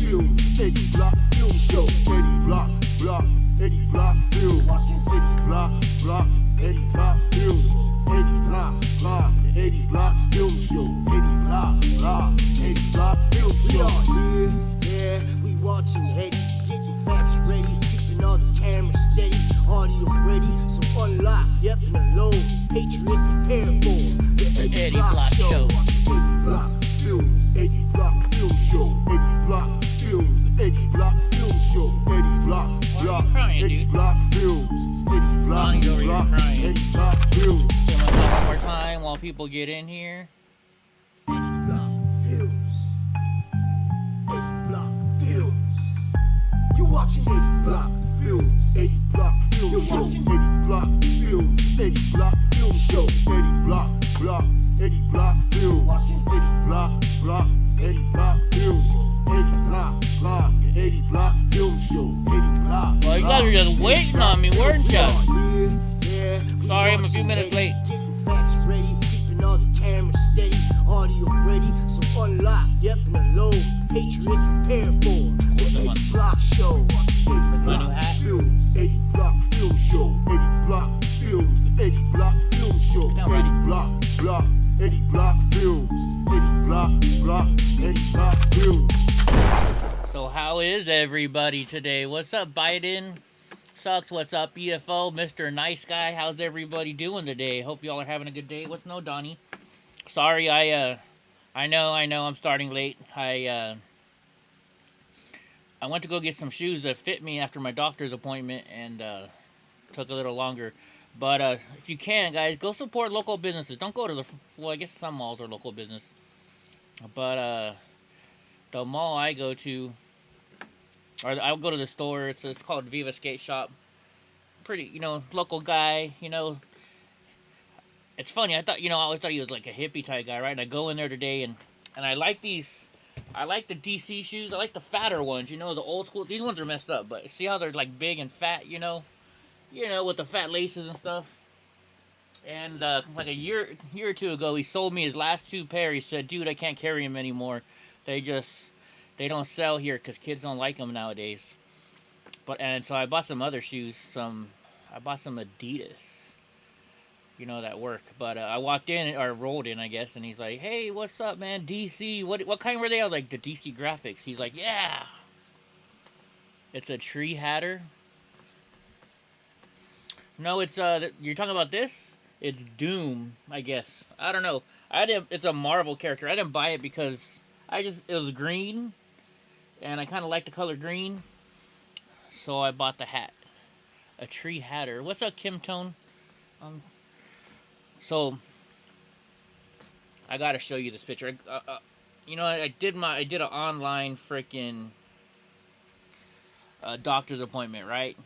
Films, Eddie Block Film Show, Eddie Block, Eddie Block Films, Eddie Block, Eddie Block Films, Eddie Block, Eddie Block Film Show, Eddie Block, Eddie Block Film Show. Yeah, we watching Eddie, getting facts ready, keeping all the cameras steady, audio ready, so unlock, yep, and unload. Patriots prepare for the Eddie Block Show. Eddie Block Films, Eddie Block Film Show, Eddie Block Films, Eddie Block Film Show, Eddie Block, Eddie Block Films, Eddie Block, Eddie Block Films. Say my one more time while people get in here. Eddie Block Films. Eddie Block Films. You watching Eddie Block Films, Eddie Block Film Show, Eddie Block Films, Eddie Block Film Show, Eddie Block, Eddie Block Films, Eddie Block, Eddie Block Films, Eddie Block, Eddie Block Film Show, Eddie Block. Well, you guys are just waiting on me, weren't ya? Yeah, Sorry, I'm a few minutes late. Getting facts ready, keeping all the cameras steady, audio ready, so unlock, yep, and unload. Patriots prepare for the Eddie Block Show. My new hat. Films, Eddie Block Film Show, Eddie Block Films, Eddie Block Film Show, Eddie Block, Eddie Block Films, Eddie Block, Eddie Block Films. So how is everybody today? What's up, Biden? Sucks. What's up, EFO? Mr. Nice Guy. How's everybody doing today? Hope y'all are having a good day. What's no, Donnie? Sorry, I know, I'm starting late. I went to go get some shoes that fit me after my doctor's appointment, and took a little longer. But if you can, guys, go support local businesses. Don't go to well, I guess some malls are local business. But the mall I go to, or I'll go to the store. It's called Viva Skate Shop. Pretty, local guy. It's funny. I always thought he was like a hippie type guy, right? And I go in there today, and I like these. I like the DC shoes. I like the fatter ones, the old school. These ones are messed up, but see how they're like big and fat, with the fat laces and stuff. And like a year or two ago, he sold me his last two pair. He said, "Dude, I can't carry them anymore. They don't sell here because kids don't like them nowadays." And so I bought some other shoes. I bought some Adidas. That work. But I walked in, or rolled in, I guess, and he's like, "Hey, what's up, man? DC, what kind were they?" I was like, "The DC graphics." He's like, "Yeah." It's a tree hatter. No, it's, you're talking about this? It's Doom, I guess. I don't know. It's a Marvel character. I didn't buy it because it was green, and I kind of like the color green, so I bought the hat. A tree hatter. What's up, Kim Tone? So, I gotta show you this picture. I did an online freaking doctor's appointment, right?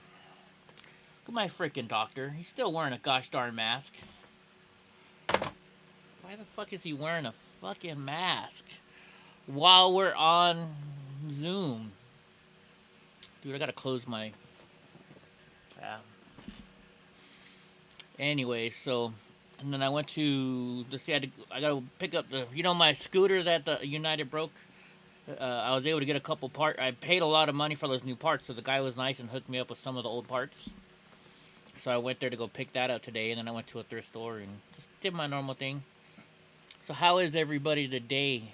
Look at my freaking doctor. He's still wearing a gosh darn mask. Why the fuck is he wearing a fucking mask while we're on Zoom? Dude, I gotta close my... Anyway, so... And then I went to, I gotta pick up my scooter that the United broke. I was able to get a couple parts. I paid a lot of money for those new parts, so the guy was nice and hooked me up with some of the old parts. So I went there to go pick that up today, and then I went to a thrift store and just did my normal thing. So how is everybody today?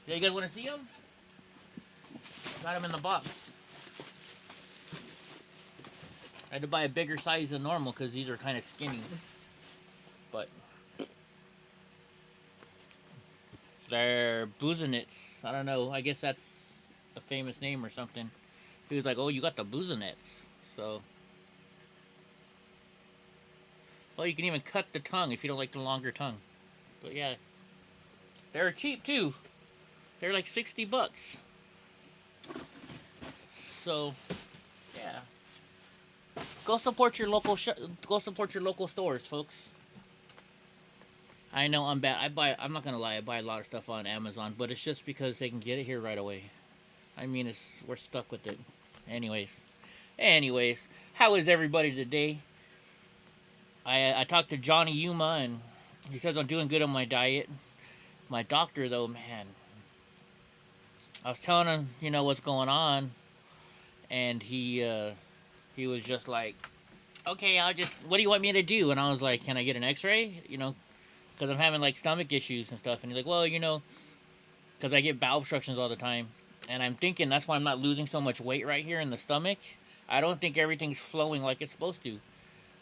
Yeah, you guys want to see them? Got them in the box. I had to buy a bigger size than normal because these are kind of skinny. But they're Boozenets. I don't know. I guess that's a famous name or something. He was like, "Oh, you got the Boozenets." So, well, you can even cut the tongue if you don't like the longer tongue. But yeah, they're cheap too. They're like $60. So, yeah. Go support your local stores, folks. I know I'm bad. I'm not gonna lie. I buy a lot of stuff on Amazon, but it's just because they can get it here right away. I mean, we're stuck with it. Anyways, how is everybody today? I talked to Johnny Yuma, and he says I'm doing good on my diet. My doctor, though, man, I was telling him, you know, what's going on, and he was just like, okay, what do you want me to do? And I was like, can I get an X-ray? You know, because I'm having like stomach issues and stuff. And he's like, well, you know, because I get bowel obstructions all the time, and I'm thinking that's why I'm not losing so much weight right here in the stomach. I don't think everything's flowing like it's supposed to.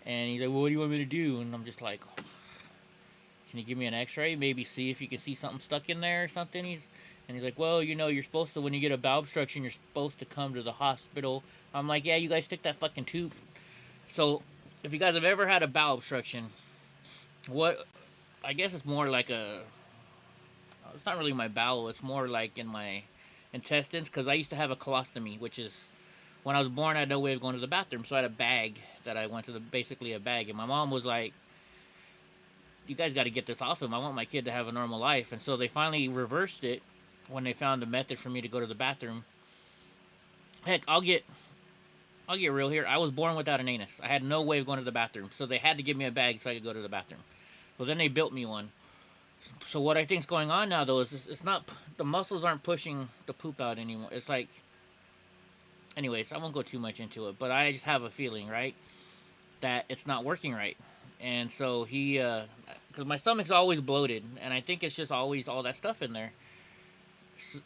And he's like, well, what do you want me to do? And I'm just like, can you give me an X-ray? Maybe see if you can see something stuck in there or something. He's like, well, you know, you're supposed to, when you get a bowel obstruction, you're supposed to come to the hospital. I'm like, yeah, you guys stick that fucking tube. So, if you guys have ever had a bowel obstruction, I guess it's more like it's not really my bowel, it's more like in my intestines, because I used to have a colostomy, which is, when I was born, I had no way of going to the bathroom, so I had a bag that I went to, basically a bag, and my mom was like, you guys got to get this off him, I want my kid to have a normal life, and so they finally reversed it when they found a method for me to go to the bathroom. Heck, I'll get real here. I was born without an anus. I had no way of going to the bathroom, so they had to give me a bag so I could go to the bathroom. So then they built me one. So what I think's going on now, though, is it's not, the muscles aren't pushing the poop out anymore. It's like, anyways, I won't go too much into it, but I just have a feeling, right, that it's not working right. And so because my stomach's always bloated, and I think it's just always all that stuff in there,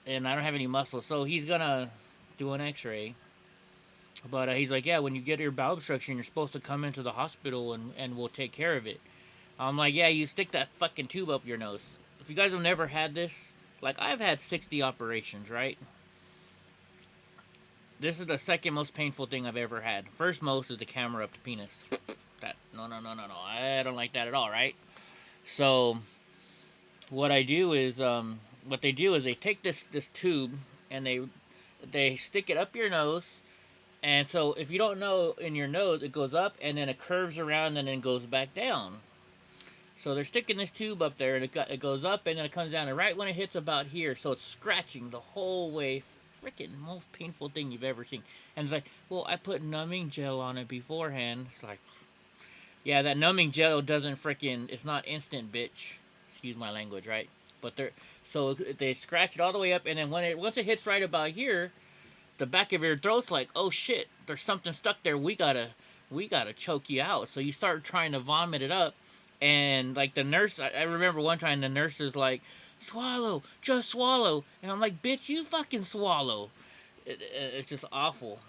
and I don't have any muscle. So he's gonna do an X-ray. But he's like, yeah, when you get your bowel obstruction, you're supposed to come into the hospital and we'll take care of it. I'm like, yeah, you stick that fucking tube up your nose. If you guys have never had this, like, I've had 60 operations, right? This is the second most painful thing I've ever had. First most is the camera up to penis. No. I don't like that at all, right? So, what they do is they take this tube and they stick it up your nose. And so, if you don't know, in your nose, it goes up, and then it curves around, and then goes back down. So, they're sticking this tube up there, and it goes up, and then it comes down, and right when it hits about here, so it's scratching the whole way. Freaking most painful thing you've ever seen. And it's like, well, I put numbing gel on it beforehand. It's like, yeah, that numbing gel doesn't freaking, it's not instant, bitch. Excuse my language, right? But so they scratch it all the way up, and then once it hits right about here, the back of your throat's like, oh shit, there's something stuck there, we gotta choke you out. So you start trying to vomit it up, and like the nurse, I remember one time the nurse is like, swallow, just swallow, and I'm like, bitch, you fucking swallow. It's just awful.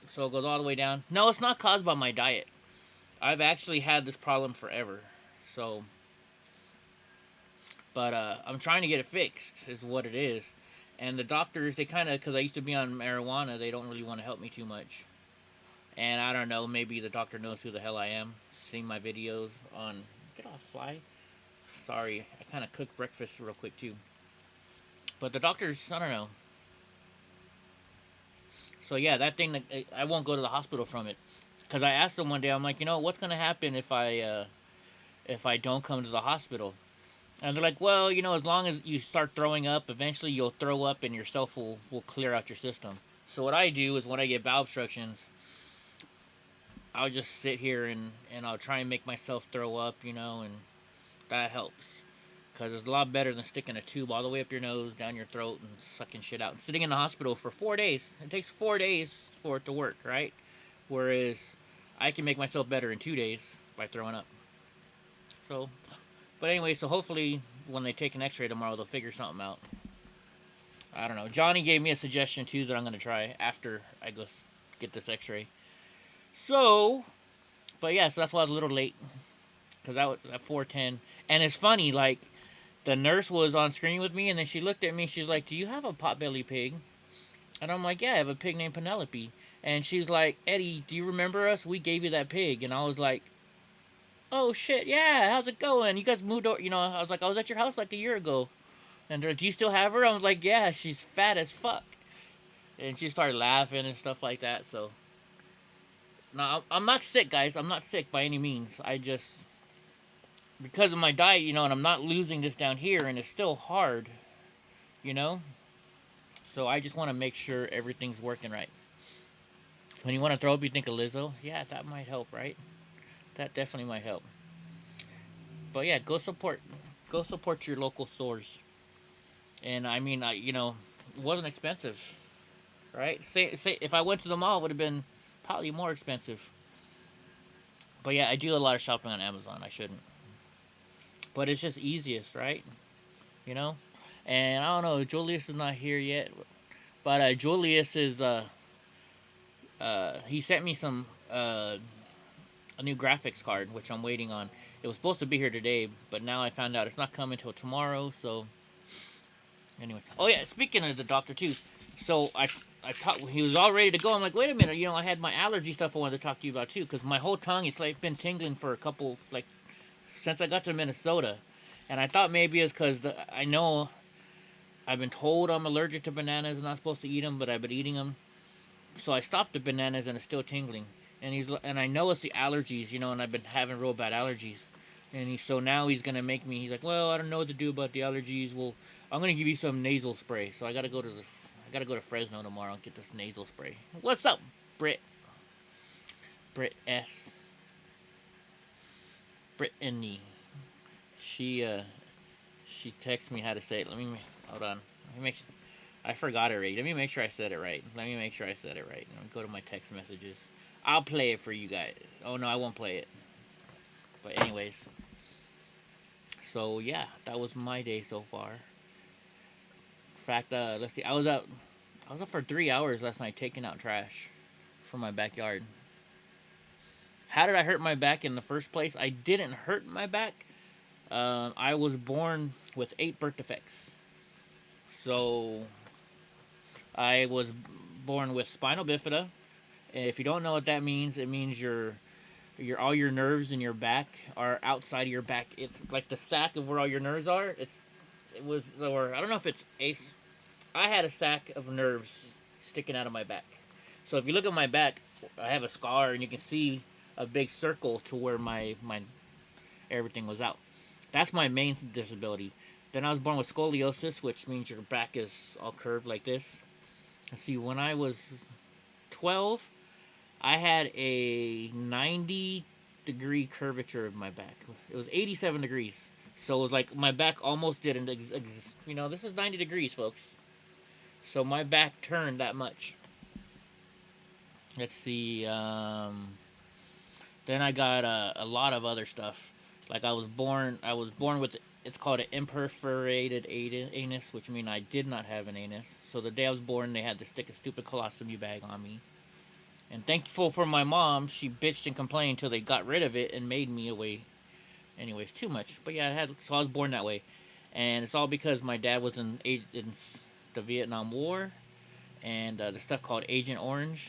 So it goes all the way down. No, it's not caused by my diet. I've actually had this problem forever. So, but I'm trying to get it fixed, is what it is. And the doctors, they kind of, because I used to be on marijuana, they don't really want to help me too much. And I don't know, maybe the doctor knows who the hell I am. Seen my videos on, get off, fly. Sorry, I kind of cooked breakfast real quick too. But the doctors, I don't know. So yeah, that thing, I won't go to the hospital from it. Because I asked them one day, I'm like, you know, what's going to happen if I don't come to the hospital? And they're like, well, you know, as long as you start throwing up, eventually you'll throw up and your stuff will clear out your system. So what I do is when I get bowel obstructions, I'll just sit here and I'll try and make myself throw up, you know, and that helps. Because it's a lot better than sticking a tube all the way up your nose, down your throat, and sucking shit out. And sitting in the hospital for 4 days. It takes 4 days for it to work, right? Whereas I can make myself better in 2 days by throwing up. So, but anyway, so hopefully when they take an X-ray tomorrow, they'll figure something out. I don't know. Johnny gave me a suggestion too that I'm going to try after I go get this X-ray. So, but yeah, so that's why I was a little late. Because I was at 4:10. And it's funny, like, the nurse was on screen with me, and then she looked at me, she's like, do you have a potbelly pig? And I'm like, yeah, I have a pig named Penelope. And she's like, Eddie, do you remember us? We gave you that pig. And I was like, oh shit, yeah, how's it going? You guys moved over, you know, I was like, I was at your house like a year ago. And they're like, do you still have her? I was like, yeah, she's fat as fuck. And she started laughing and stuff like that, so. No, I'm not sick, guys. I'm not sick by any means. I just, because of my diet, you know, and I'm not losing this down here, and it's still hard, you know? So I just want to make sure everything's working right. When you want to throw up, you think of Lizzo? Yeah, that might help, right? That definitely might help. But yeah, go support your local stores. And I mean, you know, it wasn't expensive, right? Say if I went to the mall, it would have been probably more expensive. But yeah, I do a lot of shopping on Amazon. I shouldn't, but it's just easiest, right? You know. And I don't know, Julius is not here yet, but Julius is he sent me some a new graphics card, which I'm waiting on. It was supposed to be here today, but now I found out it's not coming till tomorrow. So anyway, oh yeah, speaking of the doctor too, so I talked. He was all ready to go. I'm like, wait a minute, I had my allergy stuff I wanted to talk to you about too, because my whole tongue it's like been tingling for a couple since I got to Minnesota, and I thought maybe it's because I know I've been told I'm allergic to bananas and not supposed to eat them, but I've been eating them. So I stopped the bananas and it's still tingling. And I know it's the allergies, and I've been having real bad allergies. So now he's gonna make me. He's like, well, I don't know what to do about the allergies. Well, I'm gonna give you some nasal spray. So I gotta go to Fresno tomorrow and get this nasal spray. What's up, Britt? Britt Brittany. She texts me how to say it. Hold on. I forgot already. Let me make sure I said it right. Let me go to my text messages. I'll play it for you guys. Oh no, I won't play it. But anyways. So yeah, that was my day so far. In fact, let's see. I was up for 3 hours last night taking out trash from my backyard. How did I hurt my back in the first place? I didn't hurt my back. I was born with 8 birth defects. So I was born with spinal bifida. If you don't know what that means, it means your all your nerves in your back are outside of your back. It's like the sac of where all your nerves are. Or I don't know if it's ace. I had a sac of nerves sticking out of my back. So if you look at my back, I have a scar, and you can see a big circle to where my everything was out. That's my main disability. Then I was born with scoliosis, which means your back is all curved like this. Let's see, when I was 12, I had a 90-degree curvature of my back. It was 87 degrees. So it was like my back almost didn't this is 90 degrees, folks. So my back turned that much. Let's see, then I got a lot of other stuff. Like I was born with, it's called an imperforated anus, which means I did not have an anus. So the day I was born, they had to stick a stupid colostomy bag on me. And thankful for my mom, she bitched and complained until they got rid of it and made me away. Anyways, too much. But yeah, so I was born that way. And it's all because my dad was in the Vietnam War. And the stuff called Agent Orange,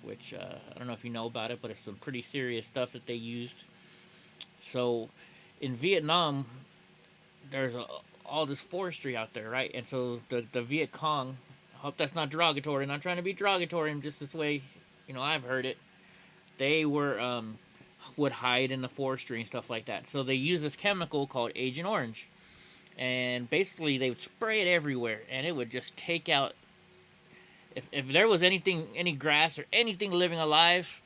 which I don't know if you know about it, but it's some pretty serious stuff that they used. So in Vietnam, there's all this forestry out there, right? And so the Viet Cong, I hope that's not derogatory, not trying to be derogatory, I'm just this way, I've heard it. They would hide in the forestry and stuff like that. So they use this chemical called Agent Orange. And basically they would spray it everywhere, and it would just take out, if there was any grass or anything living alive,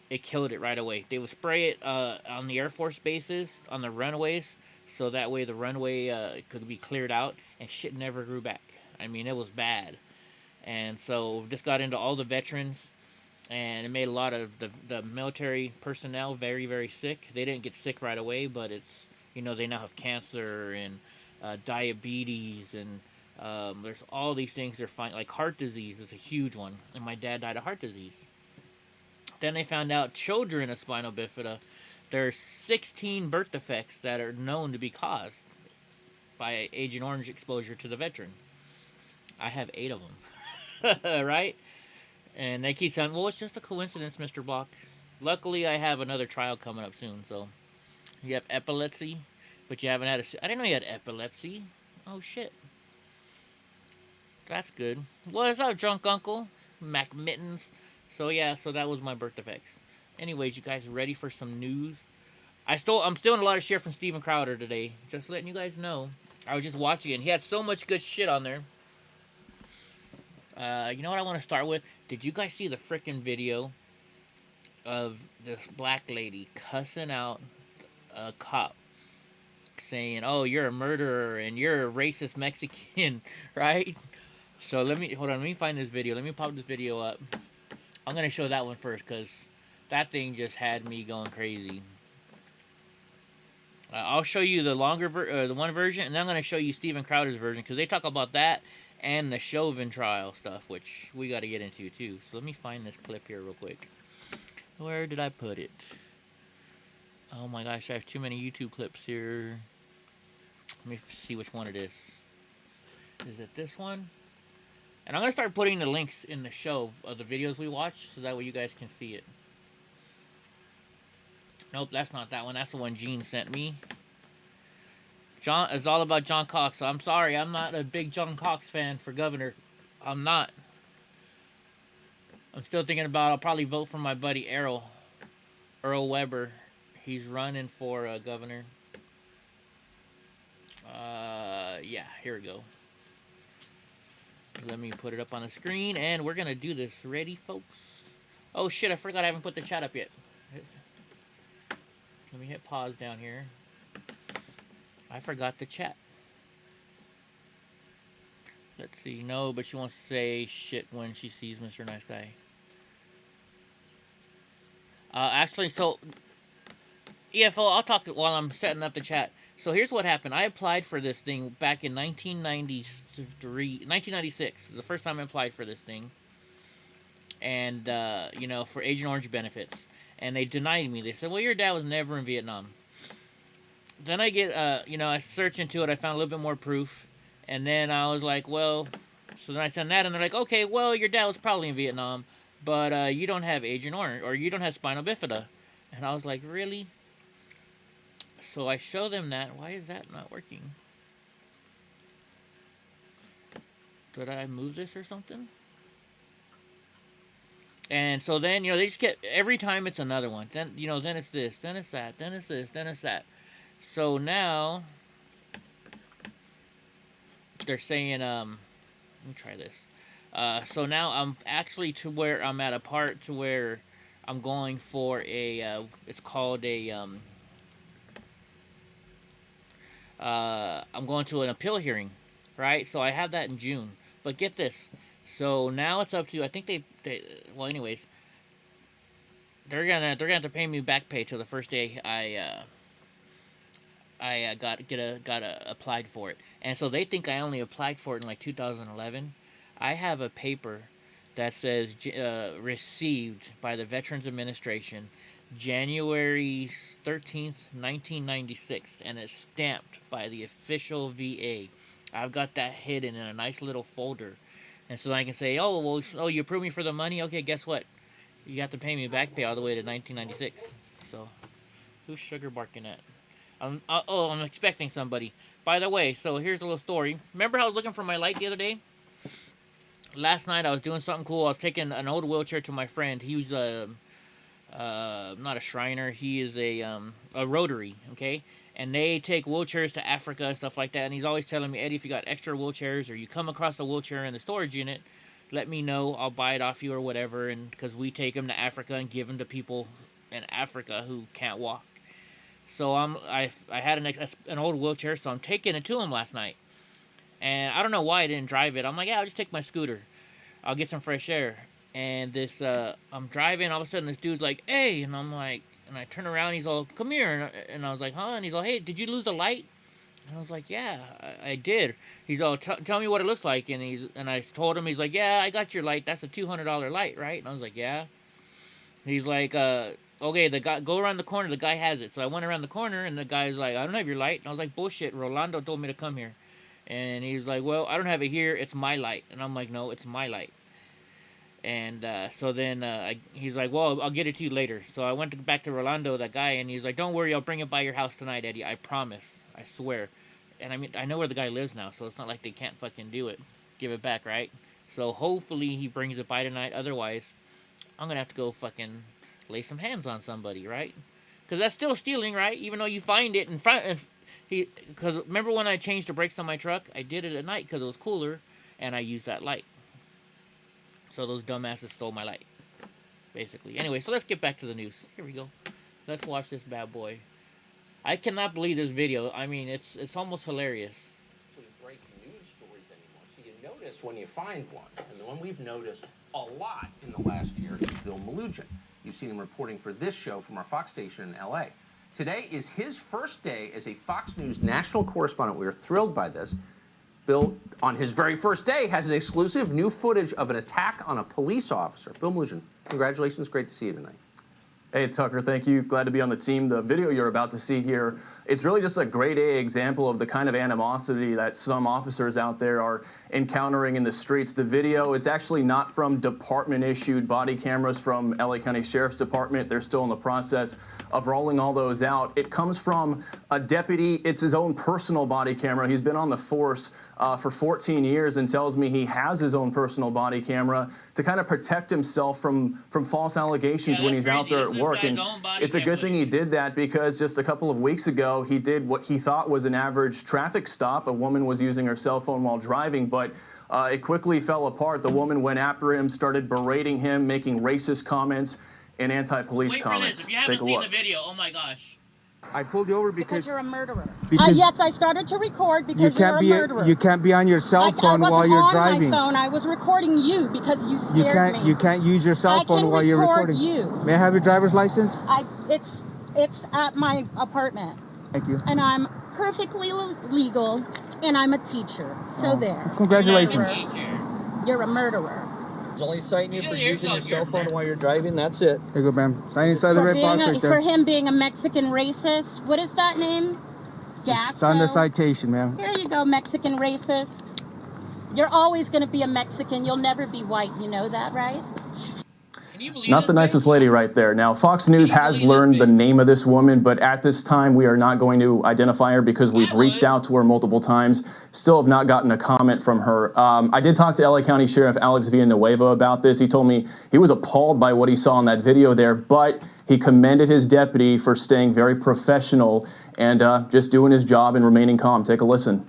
it killed it right away. They would spray it on the Air Force bases, on the runways, so that way the runway could be cleared out, and shit never grew back. I mean, it was bad. And so this got into all the veterans, and it made a lot of the military personnel very, very sick. They didn't get sick right away, but it's, they now have cancer and diabetes, and there's all these things they're finding. Like heart disease is a huge one, and my dad died of heart disease. Then they found out children of spinal bifida, there's 16 birth defects that are known to be caused by Agent Orange exposure to the veteran. I have 8 of them, right? And they keep saying, well, it's just a coincidence, Mr. Block. Luckily, I have another trial coming up soon, so you have epilepsy, but you haven't had I didn't know you had epilepsy. Oh, shit. That's good. What's up, drunk uncle? Mac Mittens. So yeah, so that was my birth defects. Anyways, you guys ready for some news? I'm stealing a lot of shit from Steven Crowder today. Just letting you guys know. I was just watching it, and he had so much good shit on there. You know what I want to start with? Did you guys see the frickin' video of this black lady cussing out a cop, saying, oh, you're a murderer and you're a racist Mexican, right? So let me hold on. Let me find this video. Let me pop this video up. I'm gonna show that one first because that thing just had me going crazy. I'll show you the the one version, and then I'm gonna show you Steven Crowder's version because they talk about that and the Chauvin trial stuff, which we got to get into too. So let me find this clip here real quick. Where did I put it? Oh my gosh, I have too many YouTube clips here. Let me see which one it is. Is it this one? And I'm going to start putting the links in the show of the videos we watch, so that way you guys can see it. Nope, that's not that one. That's the one Gene sent me. John, it's all about John Cox. I'm sorry, I'm not a big John Cox fan for governor. I'm not. I'm still thinking about, I'll probably vote for my buddy Earl Weber. He's running for governor. Yeah, here we go. Let me put it up on the screen, and we're gonna do this. Ready, folks? Oh shit, I forgot I haven't put the chat up yet. Let me hit pause down here. I forgot the chat. Let's see. No, but she wants to say shit when she sees Mr. Nice Guy. Actually, so EFO, I'll talk while I'm setting up the chat. So here's what happened. I applied for this thing back in 1996. The first time I applied for this thing. And, you know, for Agent Orange benefits. And they denied me. They said, well, your dad was never in Vietnam. Then I get, you know, I search into it. I found a little bit more proof. And then I was like, well, so then I sent that. And they're like, okay, well, your dad was probably in Vietnam. But you don't have Agent Orange. Or you don't have spinal bifida. And I was like, really? So I show them that. Why is that not working? Did I move this or something? And so then, you know, they just get, every time it's another one. Then, you know, then it's this, then it's that, then it's this, then it's that. So now, they're saying, let me try this. So now I'm actually to where I'm at a part to where I'm going for a, it's called a, I'm going to an appeal hearing, right? So I have that in June. But get this. So now it's up to, I think they well, anyways, they're gonna have to pay me back pay till the first day I got applied for it. And so they think I only applied for it in like 2011. I have a paper that says received by the Veterans Administration January 13th, 1996, and it's stamped by the official VA. I've got that hidden in a nice little folder. And so I can say, oh, well, oh, you approved me for the money? Okay, guess what? You have to pay me back pay all the way to 1996. So, who's sugar barking at? Oh, I'm expecting somebody. By the way, so here's a little story. Remember how I was looking for my light the other day? Last night I was doing something cool. I was taking an old wheelchair to my friend. He was not a Shriner. He is a Rotary, okay? And they take wheelchairs to Africa and stuff like that. And he's always telling me, Eddie, if you got extra wheelchairs or you come across a wheelchair in the storage unit, let me know. I'll buy it off you or whatever. And because we take them to Africa and give them to people in Africa who can't walk. So I had an old wheelchair, so I'm taking it to him last night. And I don't know why I didn't drive it. I'm like, yeah, I'll just take my scooter. I'll get some fresh air. And this, I'm driving, all of a sudden this dude's like, hey, and I'm like, and I turn around, he's all, come here, and I was like, huh, and he's all, hey, did you lose the light? And I was like, yeah, I did. He's all, tell me what it looks like, and I told him, he's like, yeah, I got your light, that's a $200 light, right? And I was like, yeah. He's like, okay, the guy, go around the corner, the guy has it. So I went around the corner, and the guy's like, I don't have your light, and I was like, bullshit, Rolando told me to come here. And he's like, well, I don't have it here, it's my light. And I'm like, no, it's my light. And so then he's like, well, I'll get it to you later. So I went back to Rolando, that guy, and he's like, don't worry, I'll bring it by your house tonight, Eddie. I promise. I swear. And I mean, I know where the guy lives now, so it's not like they can't fucking do it. Give it back, right? So hopefully he brings it by tonight. Otherwise, I'm going to have to go fucking lay some hands on somebody, right? Because that's still stealing, right? Even though you find it in front. Because remember when I changed the brakes on my truck? I did it at night because it was cooler, and I used that light. So those dumbasses stole my light, basically. Anyway, so let's get back to the news. Here we go. Let's watch this bad boy. I cannot believe this video. I mean, it's almost hilarious. Actually break news stories anymore. So you notice curious when you find one, and the one we've noticed a lot in the last year is Bill Melugin. You've seen him reporting for this show from our Fox station in LA. Today is his first day as a Fox News national correspondent. We are thrilled by this. Bill, on his very first day, has an exclusive new footage of an attack on a police officer. Bill Melugin, congratulations. Great to see you tonight. Hey, Tucker, thank you. Glad to be on the team. The video you're about to see here, it's really just a grade A example of the kind of animosity that some officers out there are encountering in the streets. The video, it's actually not from department-issued body cameras from LA County Sheriff's Department. They're still in the process of rolling all those out. It comes from a deputy. It's his own personal body camera. He's been on the force for 14 years and tells me he has his own personal body camera to kind of protect himself from false allegations when he's out there at work. And it's a good thing he did that, because just a couple of weeks ago, he did what he thought was an average traffic stop. A woman was using her cell phone while driving, but it quickly fell apart. The woman went after him, started berating him, making racist comments and anti-police comments. If you haven't seen the video, oh my gosh. I pulled you over Because you're a murderer. Because Yes, I started to record because you're a murderer. You can't be on your cell phone while you're driving. I wasn't on my phone. I was recording you because you scared me. You can't use your cell phone while you're recording. I can record you. May I have your driver's license? It's at my apartment. Thank you. And I'm perfectly legal, and I'm a teacher. So there. Congratulations. You're a murderer. It's only citing you for using your cell phone while you're driving. That's it. Here you go, ma'am. Sign inside the red box right there. For him being a Mexican racist. What is that name? Gasso? It's on the citation, ma'am. Here you go, Mexican racist. You're always going to be a Mexican. You'll never be white. You know that, right? Not the nicest lady right there. Now, Fox News has learned the name of this woman, but at this time, we are not going to identify her because we've reached out to her multiple times. Still have not gotten a comment from her. I did talk to LA County Sheriff Alex Villanueva about this. He told me he was appalled by what he saw in that video there, but he commended his deputy for staying very professional and just doing his job and remaining calm. Take a listen.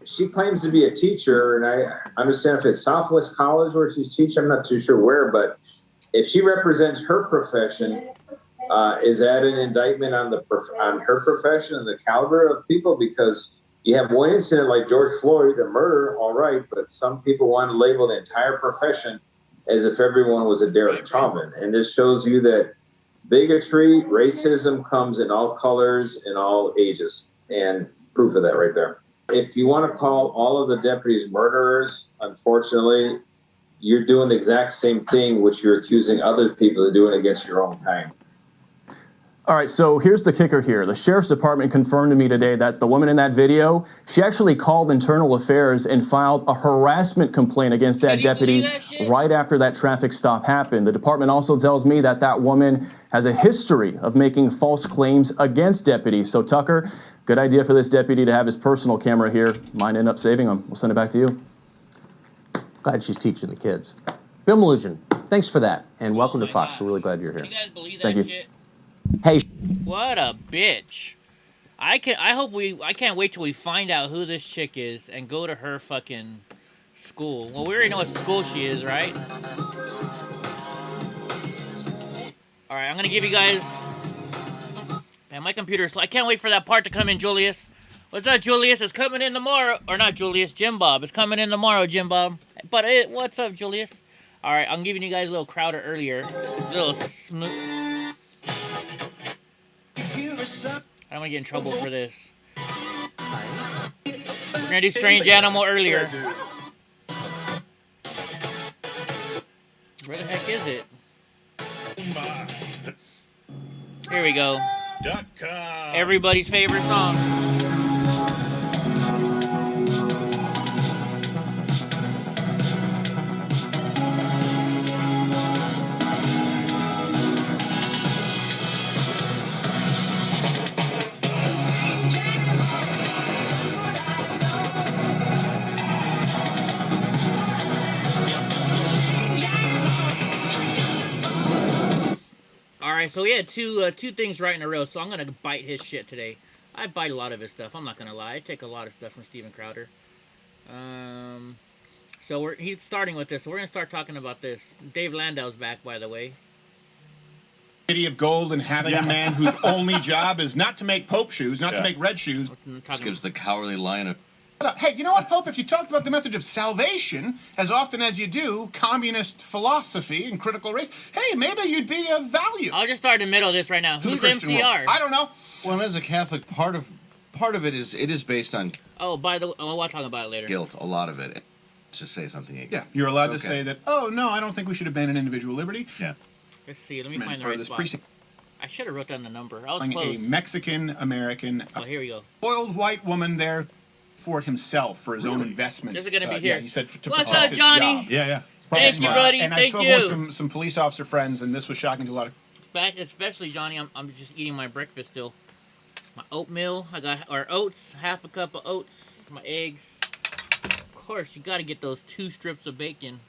She claims to be a teacher, and I understand if it's Southwest College where she's teaching, I'm not too sure where, but if she represents her profession, is that an indictment on her profession and the caliber of people? Because you have one incident like George Floyd, a murder, all right, but some people want to label the entire profession as if everyone was a Derek Chauvin. And this shows you that bigotry, racism comes in all colors, in all ages, and proof of that right there. If you want to call all of the deputies murderers, unfortunately, you're doing the exact same thing which you're accusing other people of doing against your own kind. All right, so here's the kicker here. The Sheriff's Department confirmed to me today that the woman in that video, she actually called Internal Affairs and filed a harassment complaint against that deputy right after that traffic stop happened. The department also tells me that that woman has a history of making false claims against deputies. So Tucker, good idea for this deputy to have his personal camera here. Might end up saving him. We'll send it back to you. Glad she's teaching the kids. Bill Melugin, thanks for that, and welcome to Fox. We're really glad you're here. Can you guys believe that Thank you. shit? Hey. What a bitch. I can't wait till we find out who this chick is and go to her fucking school. Well, we already know what school she is, right? Alright, I'm gonna give you guys... Man, my computer's... I can't wait for that part to come in, Julius. What's up, Julius? It's coming in tomorrow. Or not Julius, Jim Bob. It's coming in tomorrow, Jim Bob. But what's up, Julius? Alright, I'm giving you guys a little Crowder earlier. A little smooth... I don't want to get in trouble for this. We're gonna do Strange Animal earlier. Where the heck is it? Here we go. Everybody's favorite song. Alright, so we had two things right in a row, so I'm gonna bite his shit today. I bite a lot of his stuff, I'm not gonna lie. I take a lot of stuff from Steven Crowder. So he's starting with this, so we're gonna start talking about this. Dave Landau's back, by the way. City of gold and having a man whose only job is not to make Pope shoes, not to make red shoes. This gives the cowardly lion a Hey, you know what, Pope? If you talked about the message of salvation as often as you do communist philosophy and critical race, hey, maybe you'd be of value. I'll just start in the middle of this right now. to the Who's Christian world. MCR? I don't know. Well, as a Catholic, part of it is based on Oh, by the way, we'll talk about it later. guilt. A lot of it. Let's just say something again. Yeah, you're allowed to Okay. say that, oh, no, I don't think we should abandon individual liberty. Yeah. Let's see. Let me Man, find the or right this spot. precinct. I should have wrote down the number. I was A close. Mexican-American, Oh, here we go. spoiled white woman there for himself, for his own investment. This is gonna be Yeah, here. he said to What's protect up, his Johnny? job. Yeah, yeah. Thank you, buddy. And I Thank spoke you. with some police officer friends, and this was shocking to a lot of. Especially Johnny, I'm just eating my breakfast still. My oatmeal, oats, half a cup of oats, my eggs. Of course, you got to get those 2 strips of bacon.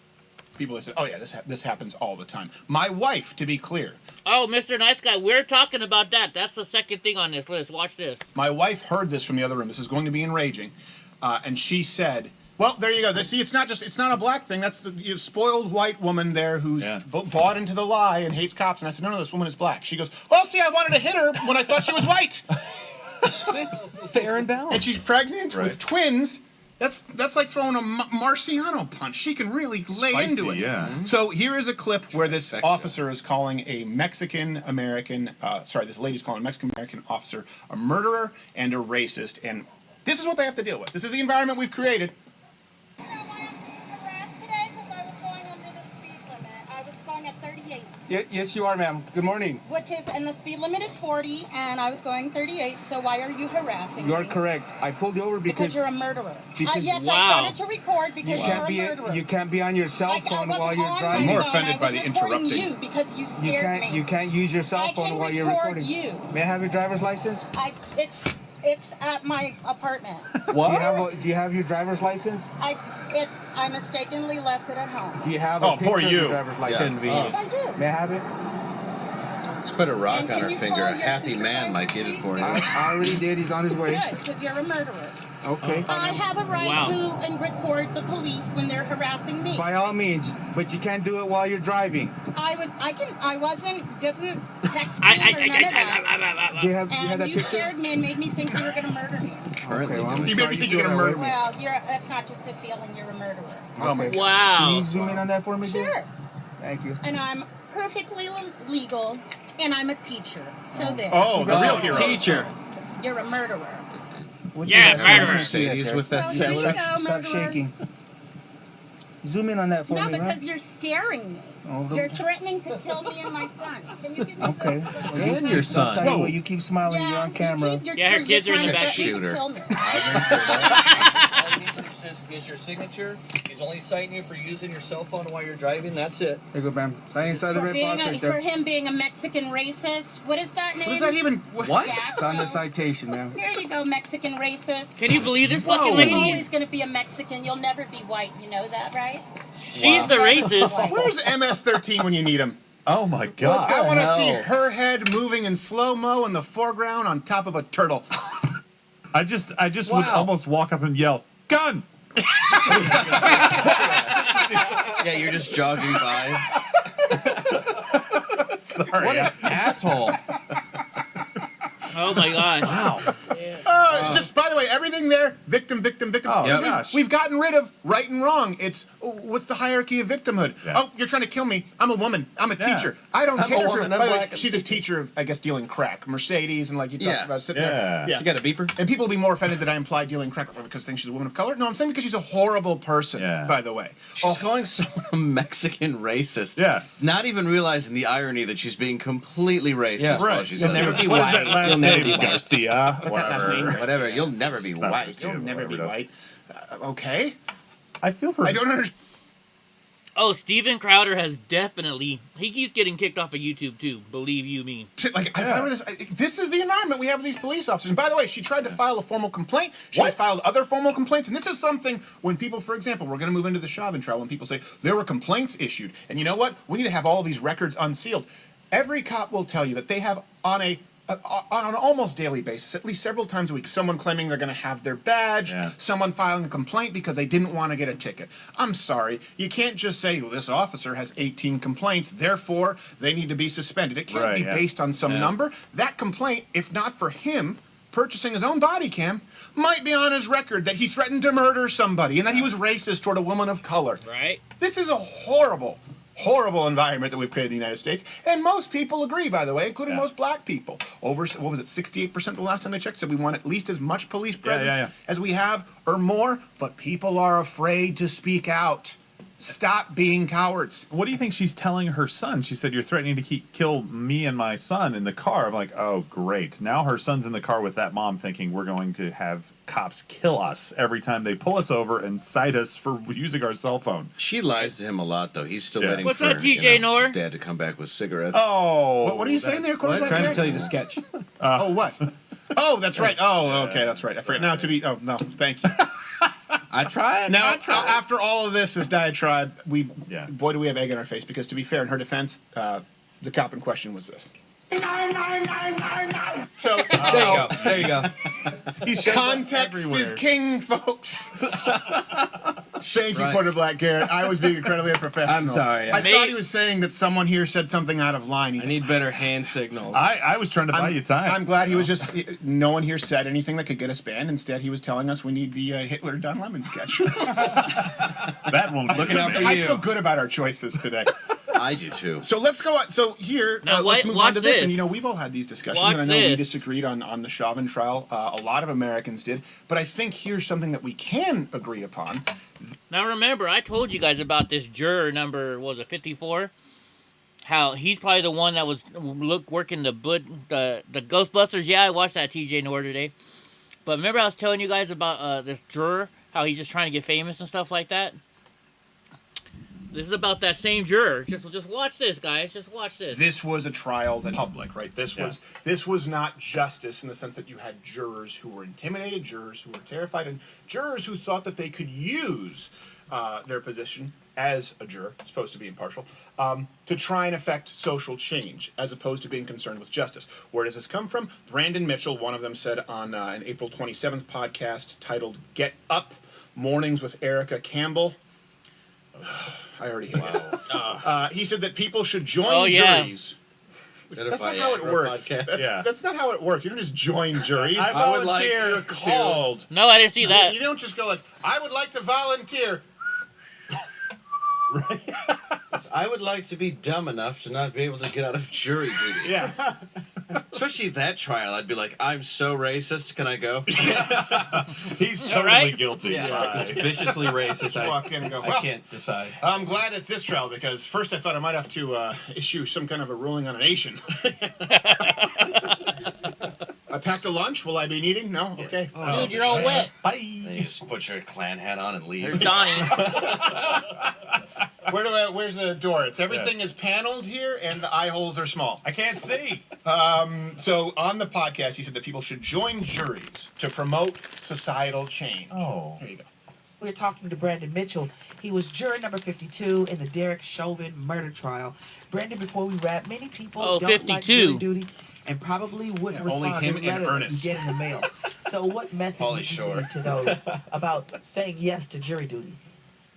People that said, "Oh yeah, this happens all the time." My wife, to be clear, Oh, Mr. Nice Guy, we're talking about that. That's the second thing on this list. Watch this. my wife heard this from the other room. This is going to be enraging, and she said, "Well, there you go. See, it's not a black thing. That's the spoiled white woman there who's bought into the lie and hates cops." And I said, "No, this woman is black." She goes, "Well, see, I wanted to hit her when I thought she was white." Fair and balanced. And she's pregnant with twins. That's like throwing a Marciano punch. She can really lay into it. Yeah. So here is a clip where this officer is calling a Mexican-American, this lady's calling a Mexican-American officer a murderer and a racist. And this is what they have to deal with. This is the environment we've created. Yes, you are, ma'am. Good morning. And the speed limit is 40, and I was going 38, so why are you harassing You are me? correct. I pulled you over Because you're a murderer. Because- Yes, Wow. I started to record because you're a murderer. you can't be on your cell I phone wasn't while you're on driving. my more phone, offended I by was the recording interrupting. you because you scared me. You can't use your cell I phone can while you're record recording. you. May I have your driver's license? It's at my apartment. Do you have your driver's license? I mistakenly left it at home. Do you have a Oh, picture poor of you. your driver's license? Yes, I do. May I have it? Let's put a rock And on can her you finger. call A your happy man might get it for you. I already did. He's on his way. Good, because you're a murderer. Okay. I have a right Wow. to and record the police when they're harassing me. By all means, but you can't do it while you're driving. I didn't text him or none of that. Do you have And that you picture? scared me and made me think you were going to murder me. Currently well, doing You made me think you're going to murder me. Well, that's not just a feeling, you're a murderer. Oh my God. Can Wow. you zoom in on that for me, dear? Sure. Thank you. And I'm perfectly legal, and I'm a teacher. So there. Oh, the real hero. Teacher. You're a murderer. What's Yeah, your last murderer. name? Mercedes with that Well, here you sailor. go, Stop murderer. shaking. Zoom in on that for No, me, because right? you're scaring me. Oh, You're threatening to kill me and my son. Can you give me Okay. the And your I'll son. tell you what, you keep smiling, you're on camera. Yeah, her kids are in the back seat. seat. Kill me. Is your signature. He's only citing you for using your cell phone while you're driving. That's it. There you go, ma'am. Sign inside the red box right For there. him being a Mexican racist. What is that name? What is that even? What? Yeah, It's on the so- citation, ma'am. Here you go, Mexican racist. Can you believe this You're fucking lady? always going to be a Mexican. You'll never be white. You know that, right? She's the racist. Where's MS-13 when you need him? Oh my God. I want to see her head moving in slow-mo in the foreground on top of a turtle. I just would almost walk up and yell, "Gun!" Yeah, you're just jogging by. Sorry. What an asshole. Oh my gosh. Wow. Just by the way, everything there, victim, victim, victim. Oh, We've- gosh. We've gotten rid of right and wrong. It's what's the hierarchy of victimhood? Yeah. Oh, you're trying to kill me. I'm a woman. I'm a Yeah. teacher. I don't I'm care a if woman, you're. I'm By the way, black, I'm she's a teacher of, I guess, dealing crack, Mercedes, and like you talked Yeah. about sitting Yeah. there. Yeah. She got a beeper? And people will be more offended that I imply dealing crack because they think she's a woman of color. No, I'm saying because she's a horrible person. Yeah. By the way. She's calling someone a Mexican racist. Yeah. Not even realizing the irony that she's being completely racist. Yeah. while Right. she You'll says never it. be What is white. that last You'll never name? be white. Garcia. What's that last name? Whatever. You'll never be not white. right. You'll never be Whatever. white. Okay. I feel for. I don't understand. Oh, Steven Crowder has definitely. He keeps getting kicked off of YouTube too. Believe you me. Like, if I were this is the environment we have with these police officers. And by the way, she tried to file a formal complaint. She has filed other formal complaints. And this is something when people, for example, we're going to move into the Chauvin trial, when people say there were complaints issued. And you know what? We need to have all these records unsealed. Every cop will tell you that they have on an almost daily basis, at least several times a week, someone claiming they're going to have their badge, someone filing a complaint because they didn't want to get a ticket. I'm sorry. You can't just say, well, this officer has 18 complaints, therefore they need to be suspended. It can't be based on some number. That complaint, if not for him, purchasing his own body cam might be on his record that he threatened to murder somebody and that he was racist toward a woman of color. Right. This is a horrible, horrible environment that we've created in the United States, and most people agree, by the way, including most black people. Over, what was it, 68% the last time I checked said we want at least as much police presence as we have or more, but people are afraid to speak out. Stop being cowards. What do you think she's telling her son? She said, you're threatening to kill me and my son in the car. I'm like, oh, great. Now her son's in the car with that mom thinking we're going to have cops kill us every time they pull us over and cite us for using our cell phone. She lies to him a lot, though. He's still waiting What's for up, TJ Nor? his dad to come back with cigarettes. Oh. What are you saying there, Corey? I'm trying to tell you the sketch. Oh, what? Oh, that's right. Oh, okay, that's right. I forget. Now to be. Oh, no, thank you. I tried. Now, after all of this diatribe, boy, do we have egg in our face. Because to be fair, in her defense, the cop in question was this. 99999. So There you go. context is king, folks. Thank you, Porter Black Garrett. I was being incredibly unprofessional. I'm sorry. I thought he was saying that someone here said something out of line. I need better hand signals. I was trying to buy you time. I'm glad he was just. No one here said anything that could get us banned. Instead, he was telling us we need the Hitler Don Lemon sketch. That won't Looking out for you. I feel good about our choices today. I do too. So let's go on. So here, Now, let's move on to this. this. And you know, we've all had these discussions, Watch and I know we this. disagreed on the Chauvin trial. A lot of Americans did, but I think here's something that we can agree upon. Now remember, I told you guys about this juror number, what was it, 54? How he's probably the one that was working the Ghostbusters. Yeah, I watched that TJ Nor today. But remember I was telling you guys about this juror, how he's just trying to get famous and stuff like that? This is about that same juror. Just watch this, guys. Just watch this. This was a trial that public, right? This was not justice in the sense that you had jurors who were intimidated, jurors who were terrified, and jurors who thought that they could use their position as a juror, supposed to be impartial, to try and affect social change, as opposed to being concerned with justice. Where does this come from? Brandon Mitchell, one of them, said on an April 27th podcast titled "Get Up: Mornings with Erica Campbell." I already hate it. He said that people should join juries. That's not how it works. That's not how it works. You don't just join juries. I volunteer. You're called. No, I didn't see that. You don't just go like, I would like to volunteer. Right. I would like to be dumb enough to not be able to get out of jury duty. Yeah. Especially that trial, I'd be like, I'm so racist, can I go? He's totally guilty. Yeah. Just viciously racist. Walk in and go, I well, can't decide. I'm glad it's this trial because first I thought I might have to issue some kind of a ruling on a nation. I packed a lunch. Will I be needing? No? Okay. Dude, you're all wet. Bye. Then you just put your Klan hat on and leave. There's Donnie. Where's the door? Everything is paneled here, and the eye holes are small. I can't see. So on the podcast, he said that people should join juries to promote societal change. Oh. Here you go. We're talking to Brandon Mitchell. He was juror number 52 in the Derek Chauvin murder trial. Brandon, before we wrap, many people don't like 52. jury duty and probably wouldn't respond to the letter that you get in the mail. So what message would you give to those about saying yes to jury duty?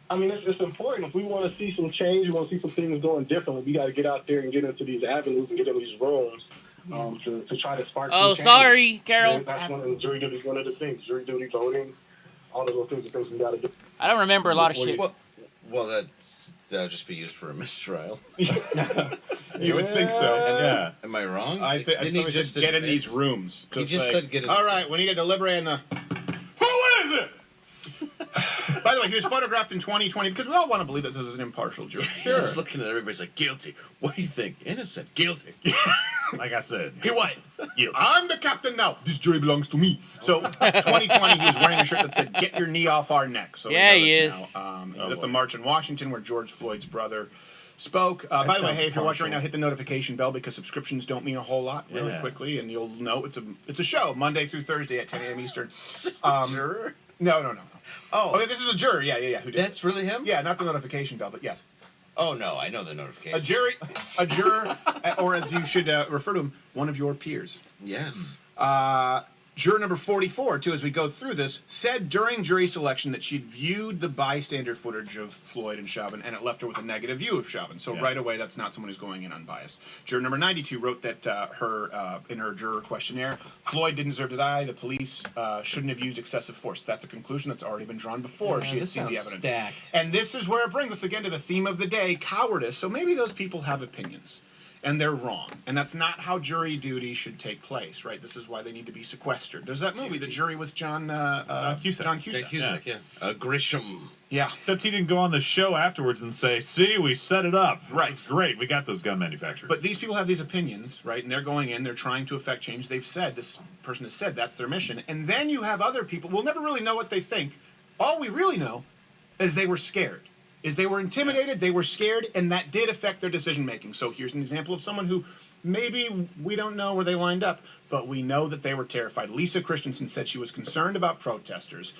I mean, it's important. If we want to see some change, we want to see some things going differently, we got to get out there and get into these avenues and get into these rooms to try to spark some change. Sorry, Carol. That's jury duty is one of the things. Jury duty, voting, all of those things are things we got to do. I don't remember a lot of shit. Well, that would just be used for a mistrial. You would think so. Am I wrong? I think he just get in these rooms. He just said get in. All right, we need to deliberate on the... Who is it? By the way, he was photographed in 2020 because we all want to believe that this was an impartial jury. He's just looking at everybody's like, guilty. What do you think? Innocent. Guilty. Like I said. He white. I'm the captain now. This jury belongs to me. So 2020, he was wearing a shirt that said, "Get your knee off our neck." So yeah, he is. Now. He was at the march in Washington where George Floyd's brother spoke. By the way, hey, if you're watching right now, hit the notification bell because subscriptions don't mean a whole lot really quickly, and you'll know it's a show Monday through Thursday at 10 a.m. Eastern. Is this the juror? No. Oh. Okay, this is a juror. Yeah. Who did That's really him? Yeah, not the notification bell, but yes. Oh, no, I know the notification. A juror, or as you should refer to him, one of your peers. Yes. Juror number 44, too, as we go through this, said during jury selection that she'd viewed the bystander footage of Floyd and Chauvin, and it left her with a negative view of Chauvin. So right away, that's not someone who's going in unbiased. Juror number 92 wrote that in her juror questionnaire, Floyd didn't deserve to die. The police shouldn't have used excessive force. That's a conclusion that's already been drawn before she had seen the evidence. Stacked. And this is where it brings us again to the theme of the day, cowardice. So maybe those people have opinions. And they're wrong. And that's not how jury duty should take place, right? This is why they need to be sequestered. There's that movie, The Jury with John Cusack. John Cusack, yeah. Grisham. Yeah. Except he didn't go on the show afterwards and say, see, we set it up. Right. It's great. We got those gun manufacturers. But these people have these opinions, right? And they're going in, they're trying to affect change. They've said, this person has said that's their mission. And then you have other people, we'll never really know what they think. All we really know is they were scared. Is they were intimidated, they were scared, and that did affect their decision-making. So here's an example of someone who maybe we don't know where they lined up, but we know that they were terrified. Lisa Christensen said she was concerned about protesters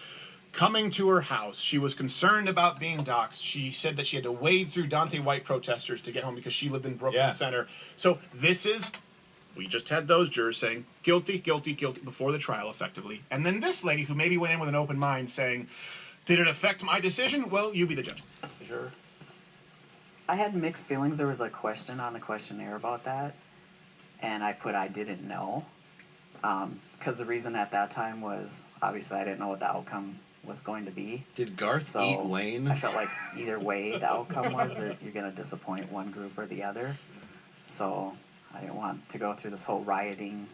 coming to her house. She was concerned about being doxxed. She said that she had to wade through Dante White protesters to get home because she lived in Brooklyn Center. So this is, we just had those jurors saying, guilty, guilty, guilty, before the trial, effectively. And then this lady who maybe went in with an open mind saying, did it affect my decision? Well, you be the judge. Sure. I had mixed feelings. There was a question on the questionnaire about that, and I put I didn't know, because the reason at that time was obviously I didn't know what the outcome was going to be. Did Garth eat Wayne? I felt like either way the outcome was, or you're going to disappoint one group or the other. So I didn't want to go through this whole rioting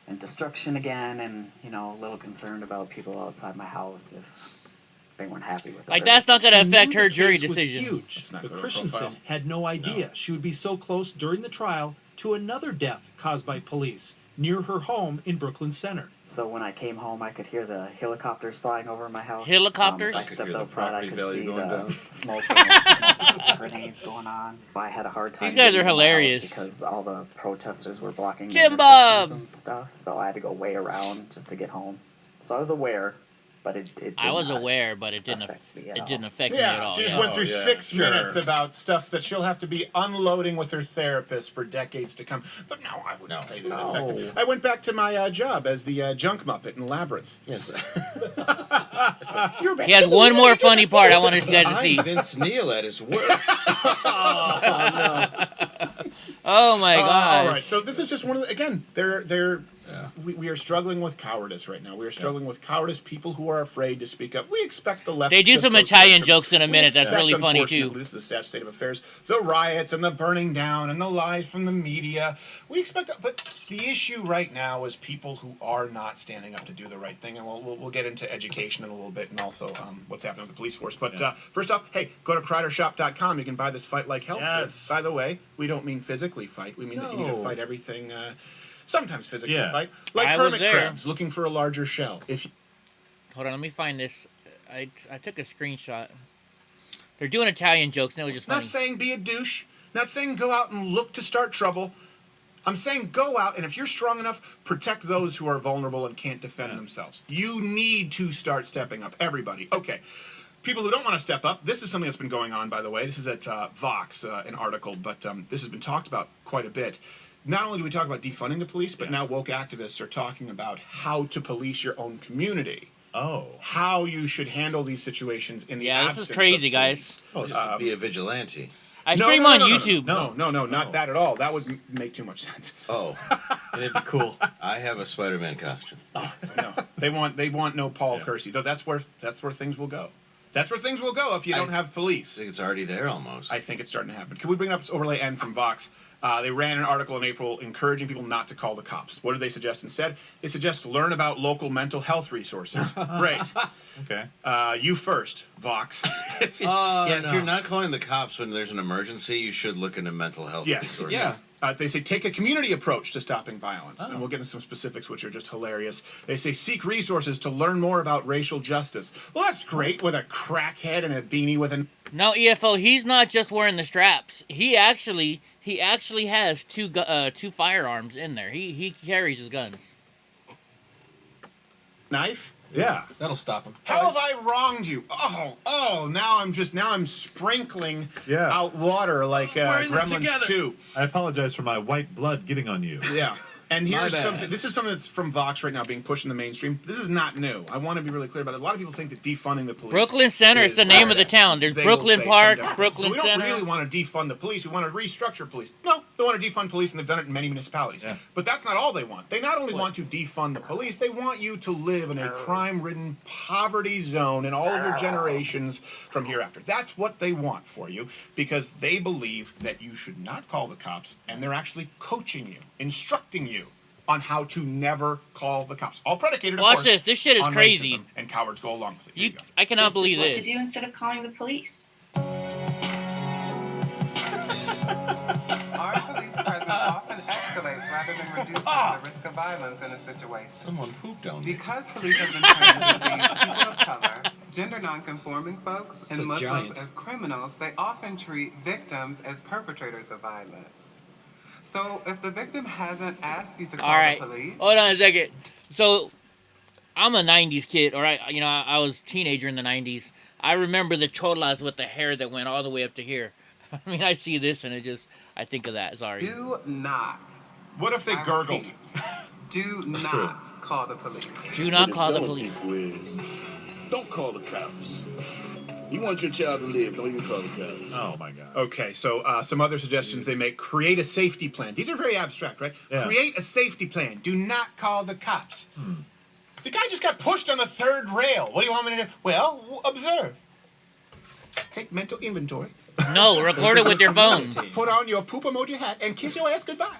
and destruction again, and a little concerned about people outside my house if they weren't happy with it. Like, that's not going to She knew affect the her jury case was decision. huge. not But good on Christensen profile. had no idea she would be so close during the trial to another death caused by police near her home in Brooklyn Center. So when I came home, I could hear the helicopters flying over my house. Helicopters? I stepped outside, I could see the smoke from the grenades going on. I had a hard time. These guys getting are in my house hilarious. Because all the protesters were blocking the Jim intersections Bob! and stuff. So I had to go way around just to get home. So I was aware, but it did I was not aware, but it didn't affect me at all. She just went through 6 minutes about stuff that she'll have to be unloading with her therapist for decades to come. But no, I wouldn't say that. No. Affected. I went back to my job as the junk Muppet in Labyrinth. Yes. He has one more funny part I wanted you guys to see. I'm Vince Neil at his work. Oh my God! All right, so this is just one of the, again, we are struggling with cowardice right now. We are struggling with cowardice, people who are afraid to speak up. We expect the left. They do to some throw Italian tantrums. jokes in a We minute. That's expect, really funny, too. unfortunately, this is a sad state of affairs. The riots and the burning down and the lies from the media. We expect that, but the issue right now is people who are not standing up to do the right thing, and we'll get into education in a little bit and also what's happening with the police force. But first off, hey, go to CrowderShop.com. You can buy this Fight Like Hell shirt. By the way, we don't mean physically fight. We mean that you need to fight everything. Sometimes physically fight. Like I was hermit there. crabs looking for a larger shell. Hold on, let me find this. I took a screenshot. They're doing Italian jokes, and it was just funny. Not saying be a douche. Not saying go out and look to start trouble. I'm saying go out, and if you're strong enough, protect those who are vulnerable and can't defend themselves. You need to start stepping up. Everybody. Okay. People who don't want to step up, this is something that's been going on, by the way. This is at Vox, an article, but this has been talked about quite a bit. Not only do we talk about defunding the police, but now woke activists are talking about how to police your own community. Oh. How you should handle these situations in the Yeah, absence this is crazy, of guys. Oh, so be a vigilante. I stream on YouTube. No, not that at all. That would make too much sense. Oh, it'd be cool. I have a Spider-Man costume. Oh, no. They want no Paul Kersey. Though that's where things will go. That's where things will go if you don't have police. I think it's already there almost. I think it's starting to happen. Can we bring up this overlay N from Vox? They ran an article in April encouraging people not to call the cops. What did they suggest instead? They suggest learn about local mental health resources. Great. Okay. You first, Vox. If you're not calling the cops when there's an emergency, you should look into mental health resources. Yeah. They say take a community approach to stopping violence. And we'll get into some specifics, which are just hilarious. They say seek resources to learn more about racial justice. Well, that's great with a crackhead and a beanie with an... No, EFO, he's not just wearing the straps. He actually has two firearms in there. He carries his guns. Knife? Yeah. That'll stop him. How have I wronged you? Oh, now I'm sprinkling out water like Gremlins 2. I apologize for my white blood getting on you. Yeah. And My here's bad. something. This is something that's from Vox right now, being pushed in the mainstream. This is not new. I want to be really clear about it. A lot of people think that defunding the police. Brooklyn Center is the name of the town. There's They will Brooklyn say Park, some different Brooklyn things. So we don't Center. really want to defund the police. We want to restructure police. No, they want to defund police, and they've done it in many municipalities. Yeah. But that's not all they want. They not only want to defund the police, they want you to live in a crime-ridden poverty zone in all of your generations from hereafter. That's what they want for you, because they believe that you should not call the cops, and they're actually coaching you, instructing you on how to never call the cops. All predicated, of Watch course, this. This shit is on crazy. racism, and cowards go along with it. I cannot believe what this. to do instead of calling the police. Our police presence often escalates rather than reducing the risk of violence in a situation. Someone pooped on me. Because police have been trained to see people of color, gender non-conforming folks, and a Muslims giant. as criminals, they often treat victims as perpetrators of violence. So if the victim hasn't asked you to call All right. the police, Hold on a second. So, I'm a 90s kid, or I was a teenager in the 90s. I remember the cholas with the hair that went all the way up to here. I mean, I see this and I think of that. Sorry. do not. What if they I gurgled? repeat, do not call the police. Do not What it's call the telling police. people is, don't call the cops. You want your child to live, don't even call the cops. Oh my God. Okay, so some other suggestions they make. Create a safety plan. These are very abstract, right? Yeah. Create a safety plan. Do not call the cops. The guy just got pushed on the third rail. What do you want me to do? Well, observe. Take mental inventory. No, record it with your phone. Put on your poop emoji hat and kiss your ass goodbye.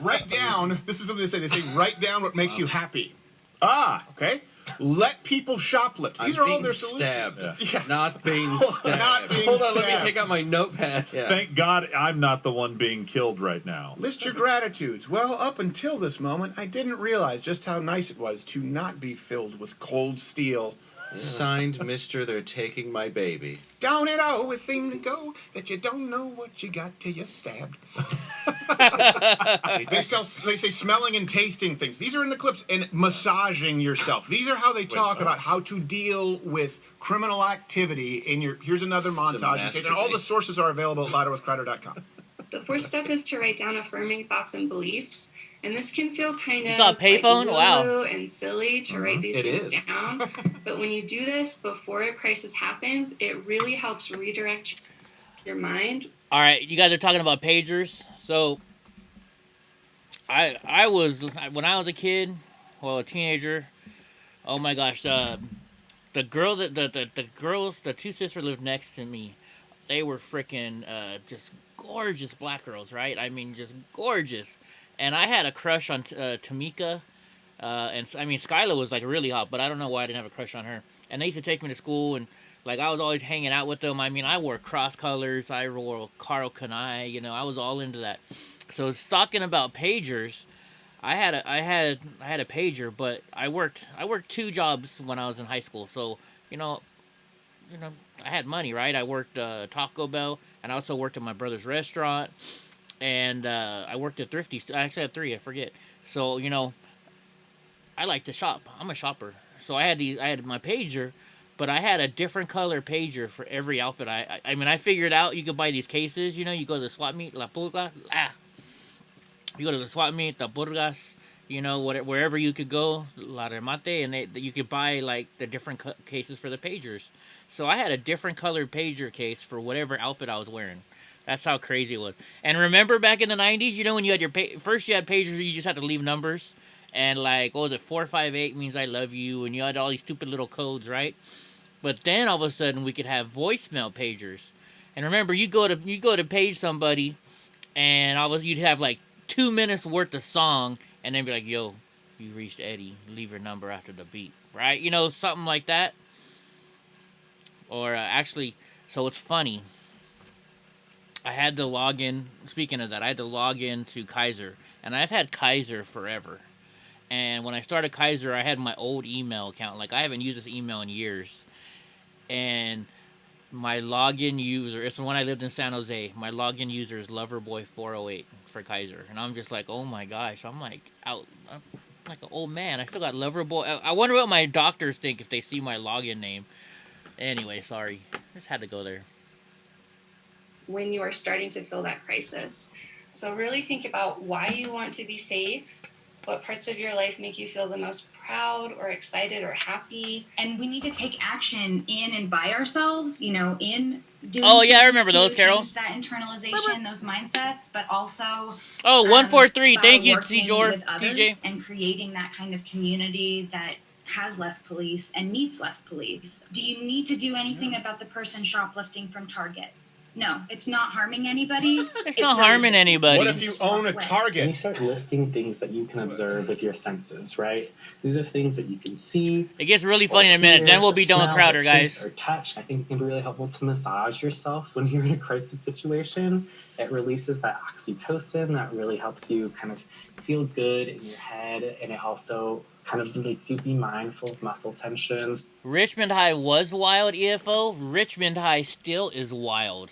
Write down, this is something they say. They say, write down what makes you happy. Okay? Let people shoplift. These are all their solutions. Stabbed. Not being stabbed. Not being Hold on, let me stabbed. take out my notepad. Thank God I'm not the one being killed right now. List your gratitudes. Well, up until this moment, I didn't realize just how nice it was to not be filled with cold steel. Signed, Mister, they're taking my baby. Don't it always seem to go that you don't know what you got till you're stabbed? They say smelling and tasting things. These are in the clips. And massaging yourself. These are how they talk about how to deal with criminal activity in your... Here's another montage. Okay, and all the sources are available at louderwithcrowder.com. The first step is to write down affirming thoughts and beliefs. And this can feel kind You of saw a payphone? like Wow. woo-woo and silly to write these It things is. down. But when you do this before a crisis happens, it really helps redirect your mind. All right, you guys are talking about pagers. So, I was when I was a kid, well, a teenager. Oh my gosh, the girl that the girls, the two sisters lived next to me. They were freaking just gorgeous black girls, right? I mean, just gorgeous. And I had a crush on Tamika, and I mean Skyla was like really hot, but I don't know why I didn't have a crush on her. And they used to take me to school, and like I was always hanging out with them. I mean, I wore cross colors, I wore Carl Kanai, I was all into that. So talking about pagers, I had a pager, but I worked 2 jobs when I was in high school. So I had money, right? I worked Taco Bell, and I also worked at my brother's restaurant. And I worked at Thrifty. I actually had 3. I forget. So I like to shop. I'm a shopper. So I had my pager, but I had a different color pager for every outfit. I mean, I figured out you could buy these cases. You go to the swap meet, La Pulga. You go to the swap meet, La Purgas. Wherever you could go, La Remate, and you could buy like the different cases for the pagers. So I had a different colored pager case for whatever outfit I was wearing. That's how crazy it was. And remember back in the 90s, when you had your first you had pagers, you just had to leave numbers. And like, what was it, 458 means I love you, and you had all these stupid little codes, right? But then all of a sudden we could have voicemail pagers. And remember, you go to page somebody, and you'd have like 2 minutes worth of song, and then be like, yo, you reached Eddie, leave your number after the beep, right? Something like that. Or actually, so it's funny. I had to log in, speaking of that, I had to log in to Kaiser. And I've had Kaiser forever. And when I started Kaiser, I had my old email account. Like, I haven't used this email in years. And my login user, it's when I lived in San Jose, my login user is Loverboy408 for Kaiser. And I'm just like, oh my gosh, I'm like out, I'm like an old man. I still got Loverboy. I wonder what my doctors think if they see my login name. Anyway, sorry. Just had to go there. When you are starting to feel that crisis, So really think about why you want to be safe, what parts of your life make you feel the most proud or excited or happy. And we need to take action in and by ourselves, you know, in doing Oh, yeah, I things remember to those, Carol. change that internalization, those mindsets, but also Oh, 143. by Thank you, working T-Jor, with others TJ. and creating that kind of community that has less police and needs less police. Do you need to do anything about the person shoplifting from Target? No, it's not harming anybody. It's not harming anybody. What if you own a Target? And you start listing things that you can observe with your senses, right? These are things that you can see. It gets really funny in a minute. Then we'll be done with smell, Crowder, or guys. taste, or touch. I think it can be really helpful to massage yourself when you're in a crisis situation. It releases that oxytocin that really helps you kind of feel good in your head, and it also kind of makes you be mindful of muscle tensions. Richmond High was wild, EFO. Richmond High still is wild.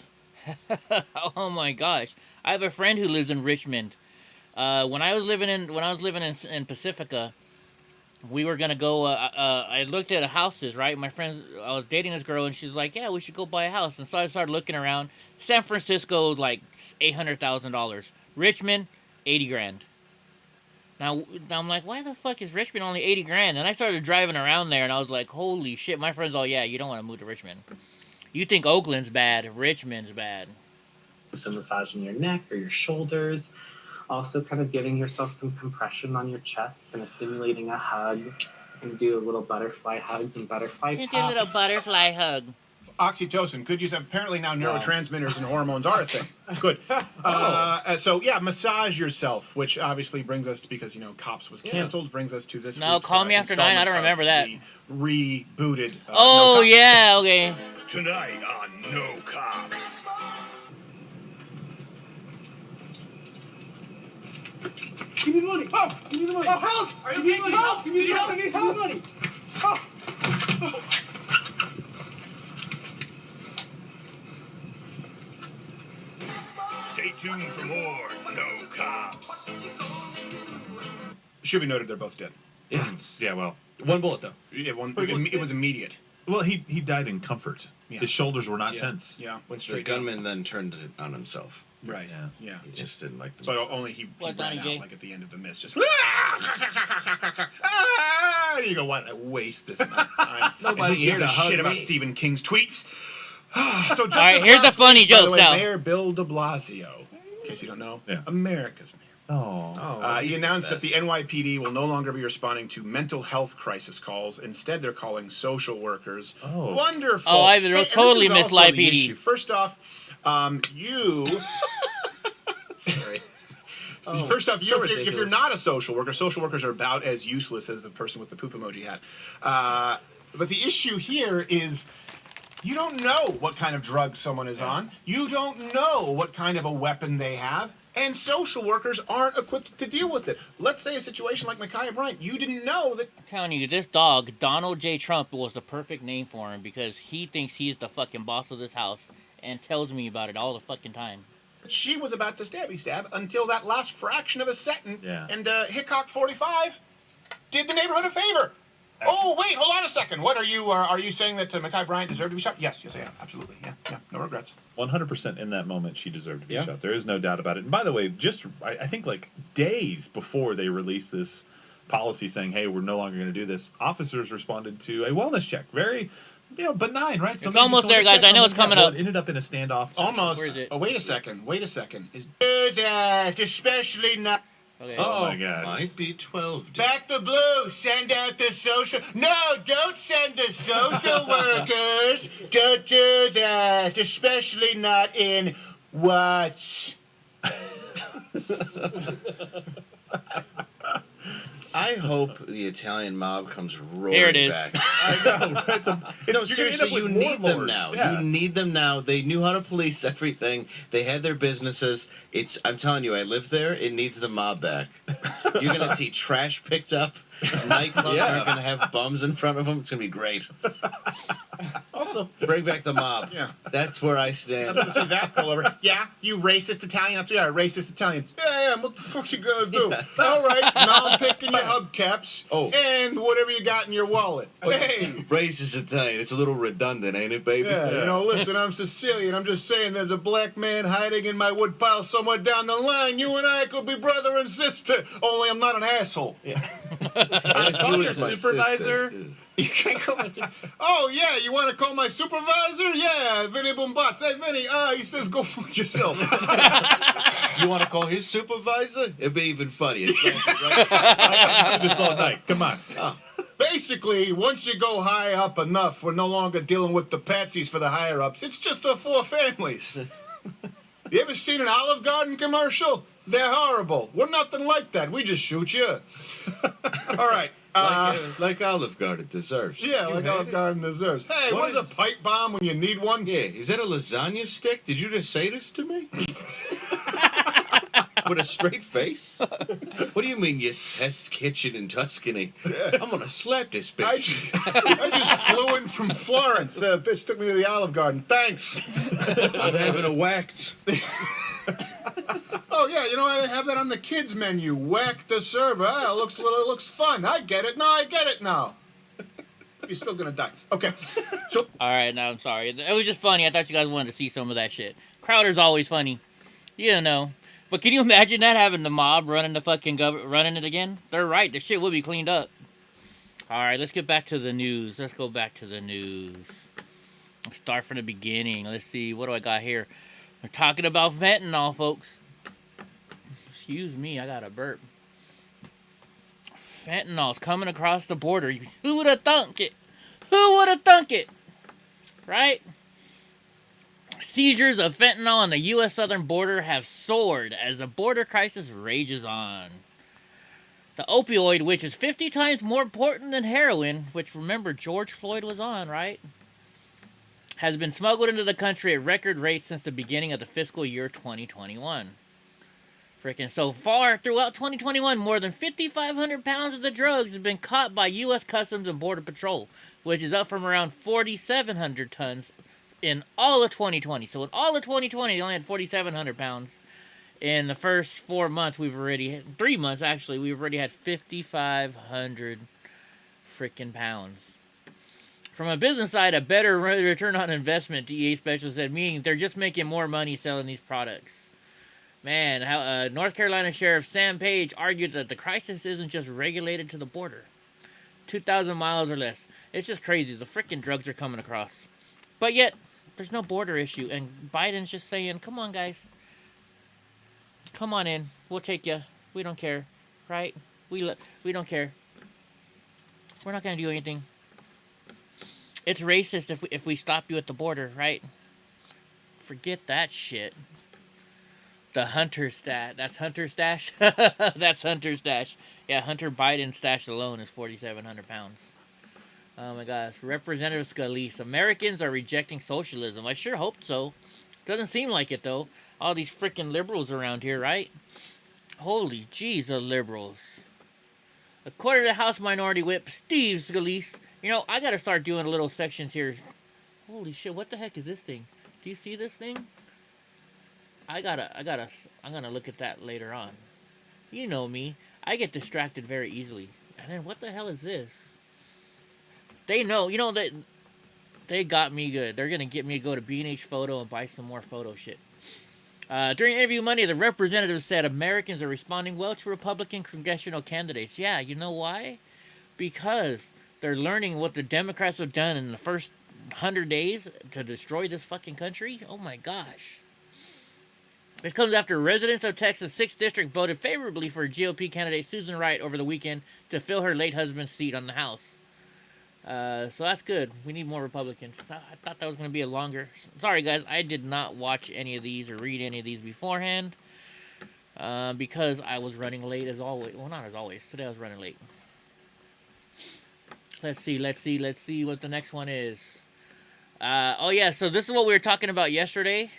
Oh my gosh. I have a friend who lives in Richmond. When I was living in Pacifica, we were gonna go. I looked at houses, right? I was dating this girl, and she's like, "Yeah, we should go buy a house." And so I started looking around. San Francisco, like $800,000. Richmond, 80 grand. Now I'm like, why the fuck is Richmond only 80 grand? And I started driving around there, and I was like, holy shit. My friend's all, yeah, you don't want to move to Richmond. You think Oakland's bad, Richmond's bad. So massaging your neck or your shoulders. Also kind of giving yourself some compression on your chest, kind of simulating a hug. And do a little butterfly hugs and butterfly Do a pops. little butterfly hug. Oxytocin could use. Apparently now neurotransmitters and hormones are a thing. Good. So yeah, massage yourself, which obviously brings us to, because Cops was canceled, brings us to this. No, week's, Call Me After 9. I don't remember that. the rebooted. Oh, No Cops. yeah, okay. Tonight on No Cops. Give me the money. Oh, give me the money. Oh, help! Are you okay? Help! Give me the money. I need help. Money. Oh. Stay tuned for more No Cops. Should be noted they're both dead. Yeah, well. One bullet, though. Yeah, it was immediate. Well, he died in comfort. Yeah. His shoulders were not tense. Yeah. The gunman then turned it on himself. Right. Yeah. He just didn't like the. But only he What, ran Donnie out J? like at the end of the mist. Just. And you go, what? I waste this amount of time. Nobody and who gives here a to hug shit about me. Stephen King's tweets? So just All right, this here's the last funny week, by the jokes way, now. Mayor Bill de Blasio, in case you don't know, America's mayor. He announced that the NYPD will no longer be responding to mental health crisis calls. Instead, they're calling social workers. Oh. Wonderful. Oh, I Hey, totally and this missed is also Live the PD. issue. First off, you... Sorry. First off, if you're not a social workers are about as useless as the person with the poop emoji hat. But the issue here is... You don't know what kind of drugs someone is on. You don't know what kind of a weapon they have. And social workers aren't equipped to deal with it. Let's say a situation like Micaiah Bryant. You didn't know that... I'm telling you, this dog, Donald J. Trump, was the perfect name for him because he thinks he's the fucking boss of this house and tells me about it all the fucking time. She was about to stab until that last fraction of a second. Yeah. And Hickok 45 did the neighborhood a favor. Oh, wait, hold on a second. What are you saying that Micaiah Bryant deserved to be shot? Yes, I am. Absolutely. Yeah, no regrets. 100% in that moment, she deserved to be shot. There is no doubt about it. And by the way, I think like days before they released this policy saying, hey, we're no longer going to do this, officers responded to a wellness check. Very, benign, right? It's almost there, guys. I know it's coming up. It ended up in a standoff. Almost. Where is it? Oh, wait a second. Is do that, especially not... Okay. Oh my God. Might be 12. Back the blue. Send out the social... No, don't send the social workers. Don't do that, especially not in Watts. I hope the Italian mob comes roaring Here it is. back. I know. No, seriously, you need them now. Yeah. You need them now. They knew how to police everything. They had their businesses. I'm telling you, I live there. It needs the mob back. You're going to see trash picked up. Nightclubs aren't going to have bums in front of them. It's going to be great. Also, also. Bring back the mob. Yeah. That's where I stand. I'm gonna see that pull over. Yeah, you racist Italian. That's right, racist Italian. Yeah. What the fuck you gonna do? All right, now I'm taking your hubcaps and whatever you got in your wallet. Hey. Racist Italian. It's a little redundant, ain't it, baby? Yeah, listen, I'm Sicilian. I'm just saying there's a black man hiding in my woodpile somewhere down the line. You and I could be brother and sister, only I'm not an asshole. Yeah. I thought your supervisor. You can't call my supervisor. Oh, yeah, you want to call my supervisor? Yeah, Vinny Boombots. Hey, Vinny, he says go fuck yourself. You want to call his supervisor? It'd be even funnier. I can do this all night. Come on. Basically, once you go high up enough, we're no longer dealing with the patsies for the higher-ups. It's just the four families. You ever seen an Olive Garden commercial? They're horrible. We're nothing like that. We just shoot you. All right. Like Olive Garden deserves. Yeah, like Olive Garden deserves. Hey, what is a pipe bomb when you need one? Yeah, is that a lasagna stick? Did you just say this to me? With a straight face? What do you mean, you test kitchen in Tuscany? I'm gonna slap this bitch. I just flew in from Florence. The bitch took me to the Olive Garden. Thanks. I'm having a whacked. Oh yeah, I have that on the kids menu. Whack the server. It looks fun. I get it. No, I get it now. You're still gonna die. Okay. So. All right, no, I'm sorry. It was just funny. I thought you guys wanted to see some of that shit. Crowder's always funny. But can you imagine that, having the mob running the fucking running it again? They're right. The shit will be cleaned up. All right, let's get back to the news. Let's go back to the news. Let's start from the beginning. Let's see. What do I got here? We're talking about fentanyl, folks. Excuse me, I got a burp. Fentanyl's coming across the border. Who would have thunk it? Who would have thunk it? Right? Seizures of fentanyl on the U.S. southern border have soared as the border crisis rages on. The opioid, which is 50 times more important than heroin, which, remember, George Floyd was on, right? Has been smuggled into the country at record rates since the beginning of the fiscal year 2021. Freaking so far, throughout 2021, more than 5,500 pounds of the drugs have been caught by U.S. Customs and Border Patrol, which is up from around 4,700 tons in all of 2020. So in all of 2020, they only had 4,700 pounds. In the first 4 months, 3 months actually, we've already had 5,500 freaking pounds. From a business side, a better return on investment, DEA specialist said, meaning they're just making more money selling these products. Man, North Carolina Sheriff Sam Page argued that the crisis isn't just regulated to the border. 2,000 miles or less. It's just crazy. The freaking drugs are coming across. But yet, there's no border issue. And Biden's just saying, come on, guys. Come on in. We'll take you. We don't care. Right? We don't care. We're not going to do anything. It's racist if we stop you at the border, right? Forget that shit. The Hunter stash. That's Hunter stash? That's Hunter stash. Yeah, Hunter Biden's stash alone is 4,700 pounds. Oh my gosh. Representative Scalise. Americans are rejecting socialism. I sure hope so. Doesn't seem like it, though. All these freaking liberals around here, right? Holy jeez, the liberals. According to House Minority Whip Steve Scalise, I gotta start doing little sections here. Holy shit, what the heck is this thing? Do you see this thing? I'm gonna look at that later on. You know me. I get distracted very easily. And then what the hell is this? They know, they got me good. They're gonna get me to go to B&H Photo and buy some more photo shit. During an interview Monday, the representative said Americans are responding well to Republican congressional candidates. Yeah, you know why? Because they're learning what the Democrats have done in the first 100 days to destroy this fucking country. Oh my gosh. This comes after residents of Texas' 6th District voted favorably for GOP candidate Susan Wright over the weekend to fill her late husband's seat on the House. So that's good. We need more Republicans. I thought that was going to be a longer... Sorry, guys. I did not watch any of these or read any of these beforehand. Because I was running late as always. Well, not as always. Today I was running late. Let's see what the next one is. Oh yeah, so this is what we were talking about yesterday.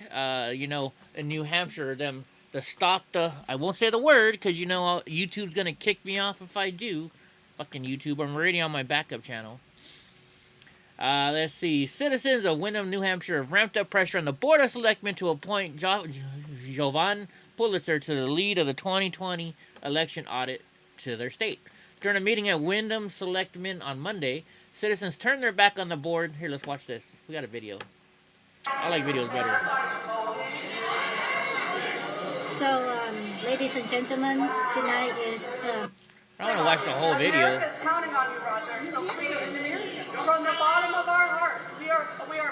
In New Hampshire, the stop the... I won't say the word, because YouTube's going to kick me off if I do. Fucking YouTube. I'm already on my backup channel. Let's see. Citizens of Windham, New Hampshire have ramped up pressure on the Board of Selectmen to appoint Jovan Pulitzer to the lead of the 2020 election audit to their state. During a meeting at Windham Selectmen on Monday, citizens turned their back on the board. Here, let's watch this. We got a video. I like videos better. So, ladies and gentlemen, tonight is... I want to watch the whole video. America's counting on you, Roger. So please, from the bottom of our hearts, we are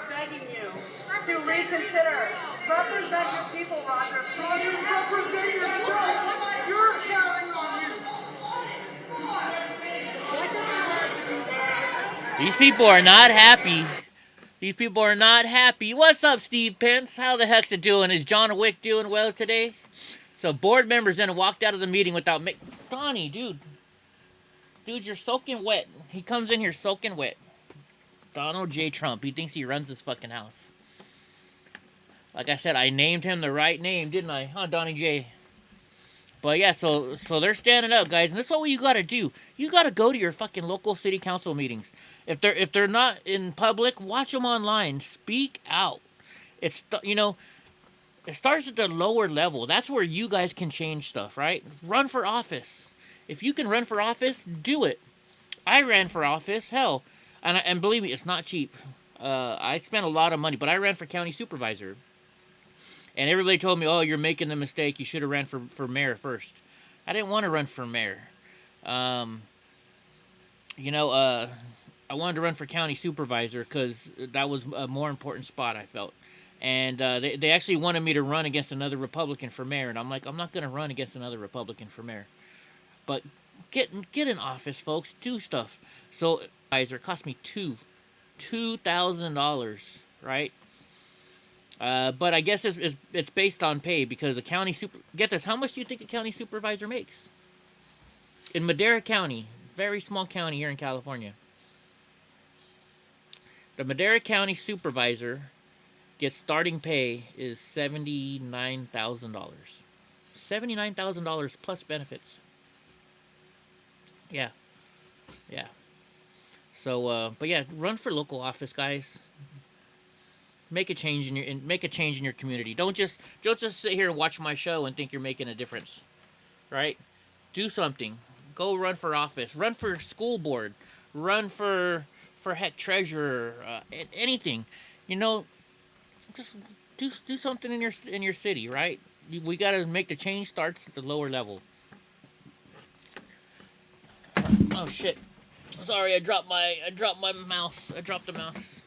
begging you to reconsider. Represent your people, Roger. Roger, represent yourself. You're counting on you. These people are not happy. These people are not happy. What's up, Steve Pence? How the heck's it doing? Is John Wick doing well today? So board members then walked out of the meeting without Donnie, dude. Dude, you're soaking wet. He comes in here soaking wet. Donald J. Trump. He thinks he runs this fucking house. Like I said, I named him the right name, didn't I? Huh, Donnie J. But yeah, so they're standing up, guys, and that's what you gotta do. You gotta go to your fucking local city council meetings. If they're not in public, watch them online. Speak out. It's, you know, it starts at the lower level. That's where you guys can change stuff, right? Run for office. If you can run for office, do it. I ran for office, hell, and believe me, it's not cheap. I spent a lot of money, but I ran for county supervisor. And everybody told me, oh, you're making the mistake. You should have ran for mayor first. I didn't want to run for mayor. You know, I wanted to run for county supervisor because that was a more important spot, I felt. And they actually wanted me to run against another Republican for mayor. And I'm like, I'm not going to run against another Republican for mayor. But get in office, folks. Do stuff. So, it cost me $2,000, right? But I guess it's based on pay because the county get this, how much do you think a county supervisor makes? In Madera County, very small county here in California. The Madera County supervisor gets starting pay is $79,000. $79,000 plus benefits. Yeah. Yeah. So but yeah, run for local office, guys. Make a change in your community. Don't just sit here and watch my show and think you're making a difference. Right? Do something. Go run for office. Run for school board. Run for heck treasurer. Anything. You know, just do something in your city, right? We got to make the change starts at the lower level. Oh shit. Sorry, I dropped my mouse. I dropped the mouse.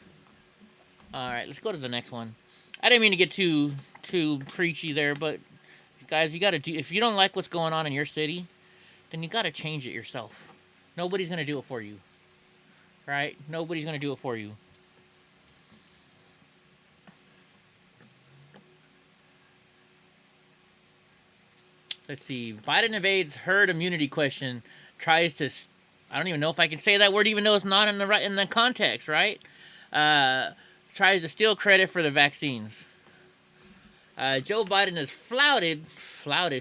Alright, let's go to the next one. I didn't mean to get too preachy there, but guys, you gotta do, if you don't like what's going on in your city, then you gotta change it yourself. Nobody's gonna do it for you. Right? Nobody's gonna do it for you. Let's see. Biden evades herd immunity question. Tries to, I don't even know if I can say that word, even though it's not in the context, right? Tries to steal credit for the vaccines. Joe Biden is flouted.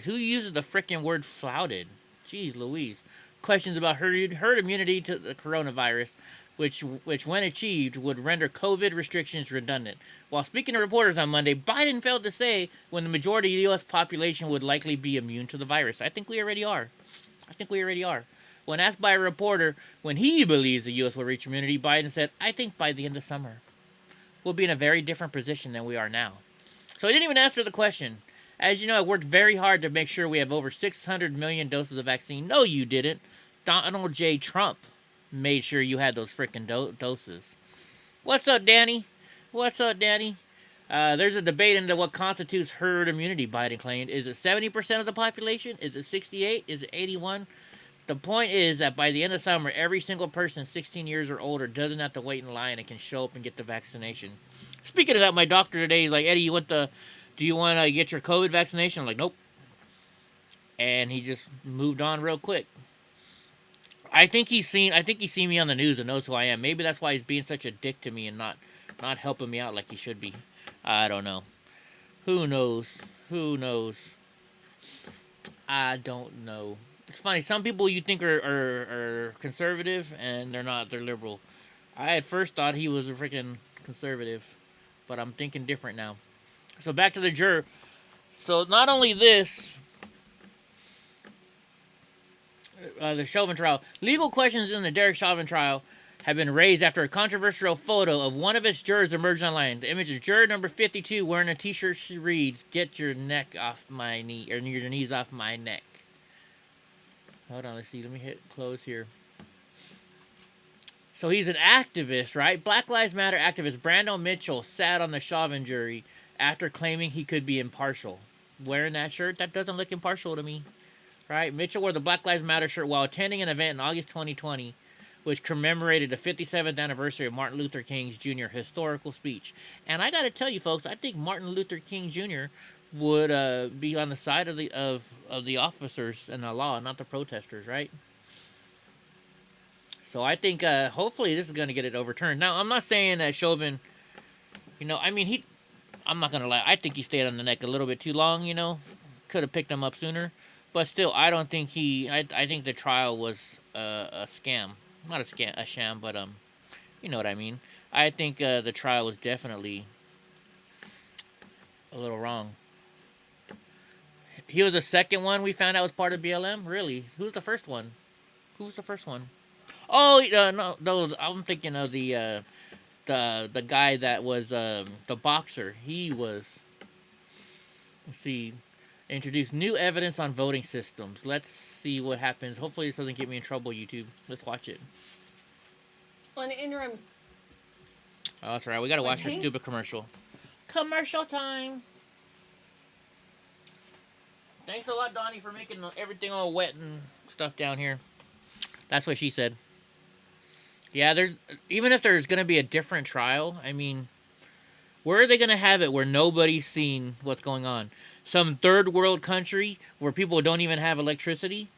Who uses the frickin' word flouted? Jeez Louise. Questions about herd immunity to the coronavirus, which when achieved would render COVID restrictions redundant. While speaking to reporters on Monday, Biden failed to say when the majority of the U.S. population would likely be immune to the virus. I think we already are. When asked by a reporter when he believes the U.S. will reach immunity, Biden said, I think by the end of summer. We'll be in a very different position than we are now. So he didn't even answer the question. As you know, I worked very hard to make sure we have over 600 million doses of vaccine. No, you didn't. Donald J. Trump made sure you had those frickin' doses. What's up, Danny? There's a debate into what constitutes herd immunity, Biden claimed. Is it 70% of the population? Is it 68? Is it 81? The point is that by the end of summer, every single person 16 years or older doesn't have to wait in line and can show up and get the vaccination. Speaking of that, my doctor today is like, Eddie, do you want to get your COVID vaccination? I'm like, nope. And he just moved on real quick. I think he's seen me on the news and knows who I am. Maybe that's why he's being such a dick to me and not helping me out like he should be. I don't know. Who knows? I don't know. It's funny. Some people you think are conservative and they're not. They're liberal. I at first thought he was a freaking conservative, but I'm thinking different now. So back to the juror. So not only this, the Chauvin trial. Legal questions in the Derek Chauvin trial have been raised after a controversial photo of one of its jurors emerged online. The image of juror number 52 wearing a t-shirt reads, "Get your neck off my knee," or your knees off my neck. Hold on, let's see. Let me hit close here. So he's an activist, right? Black Lives Matter activist Brando Mitchell sat on the Chauvin jury after claiming he could be impartial. Wearing that shirt, that doesn't look impartial to me, right? Mitchell wore the Black Lives Matter shirt while attending an event in August 2020, which commemorated the 57th anniversary of Martin Luther King Jr.'s historical speech. And I got to tell you, folks, I think Martin Luther King Jr. would be on the side of the officers and the law, not the protesters, right? So I think hopefully this is going to get it overturned. Now, I'm not saying that Chauvin, I'm not going to lie, I think he stayed on the neck a little bit too long, Could have picked him up sooner. But still, I don't think I think the trial was a scam. Not a sham, but you know what I mean. I think the trial was definitely a little wrong. He was the second one we found out was part of BLM? Really? Who was the first one? Oh, no, I'm thinking of the guy that was the boxer. He was, let's see, introduced new evidence on voting systems. Let's see what happens. Hopefully this doesn't get me in trouble, YouTube. Let's watch it. On interim. Oh, that's right. We gotta watch this stupid commercial. Commercial time. Thanks a lot, Donnie, for making everything all wet and stuff down here. That's what she said. Yeah, even if there's gonna be a different trial, I mean, where are they gonna have it where nobody's seen what's going on? Some third world country where people don't even have electricity,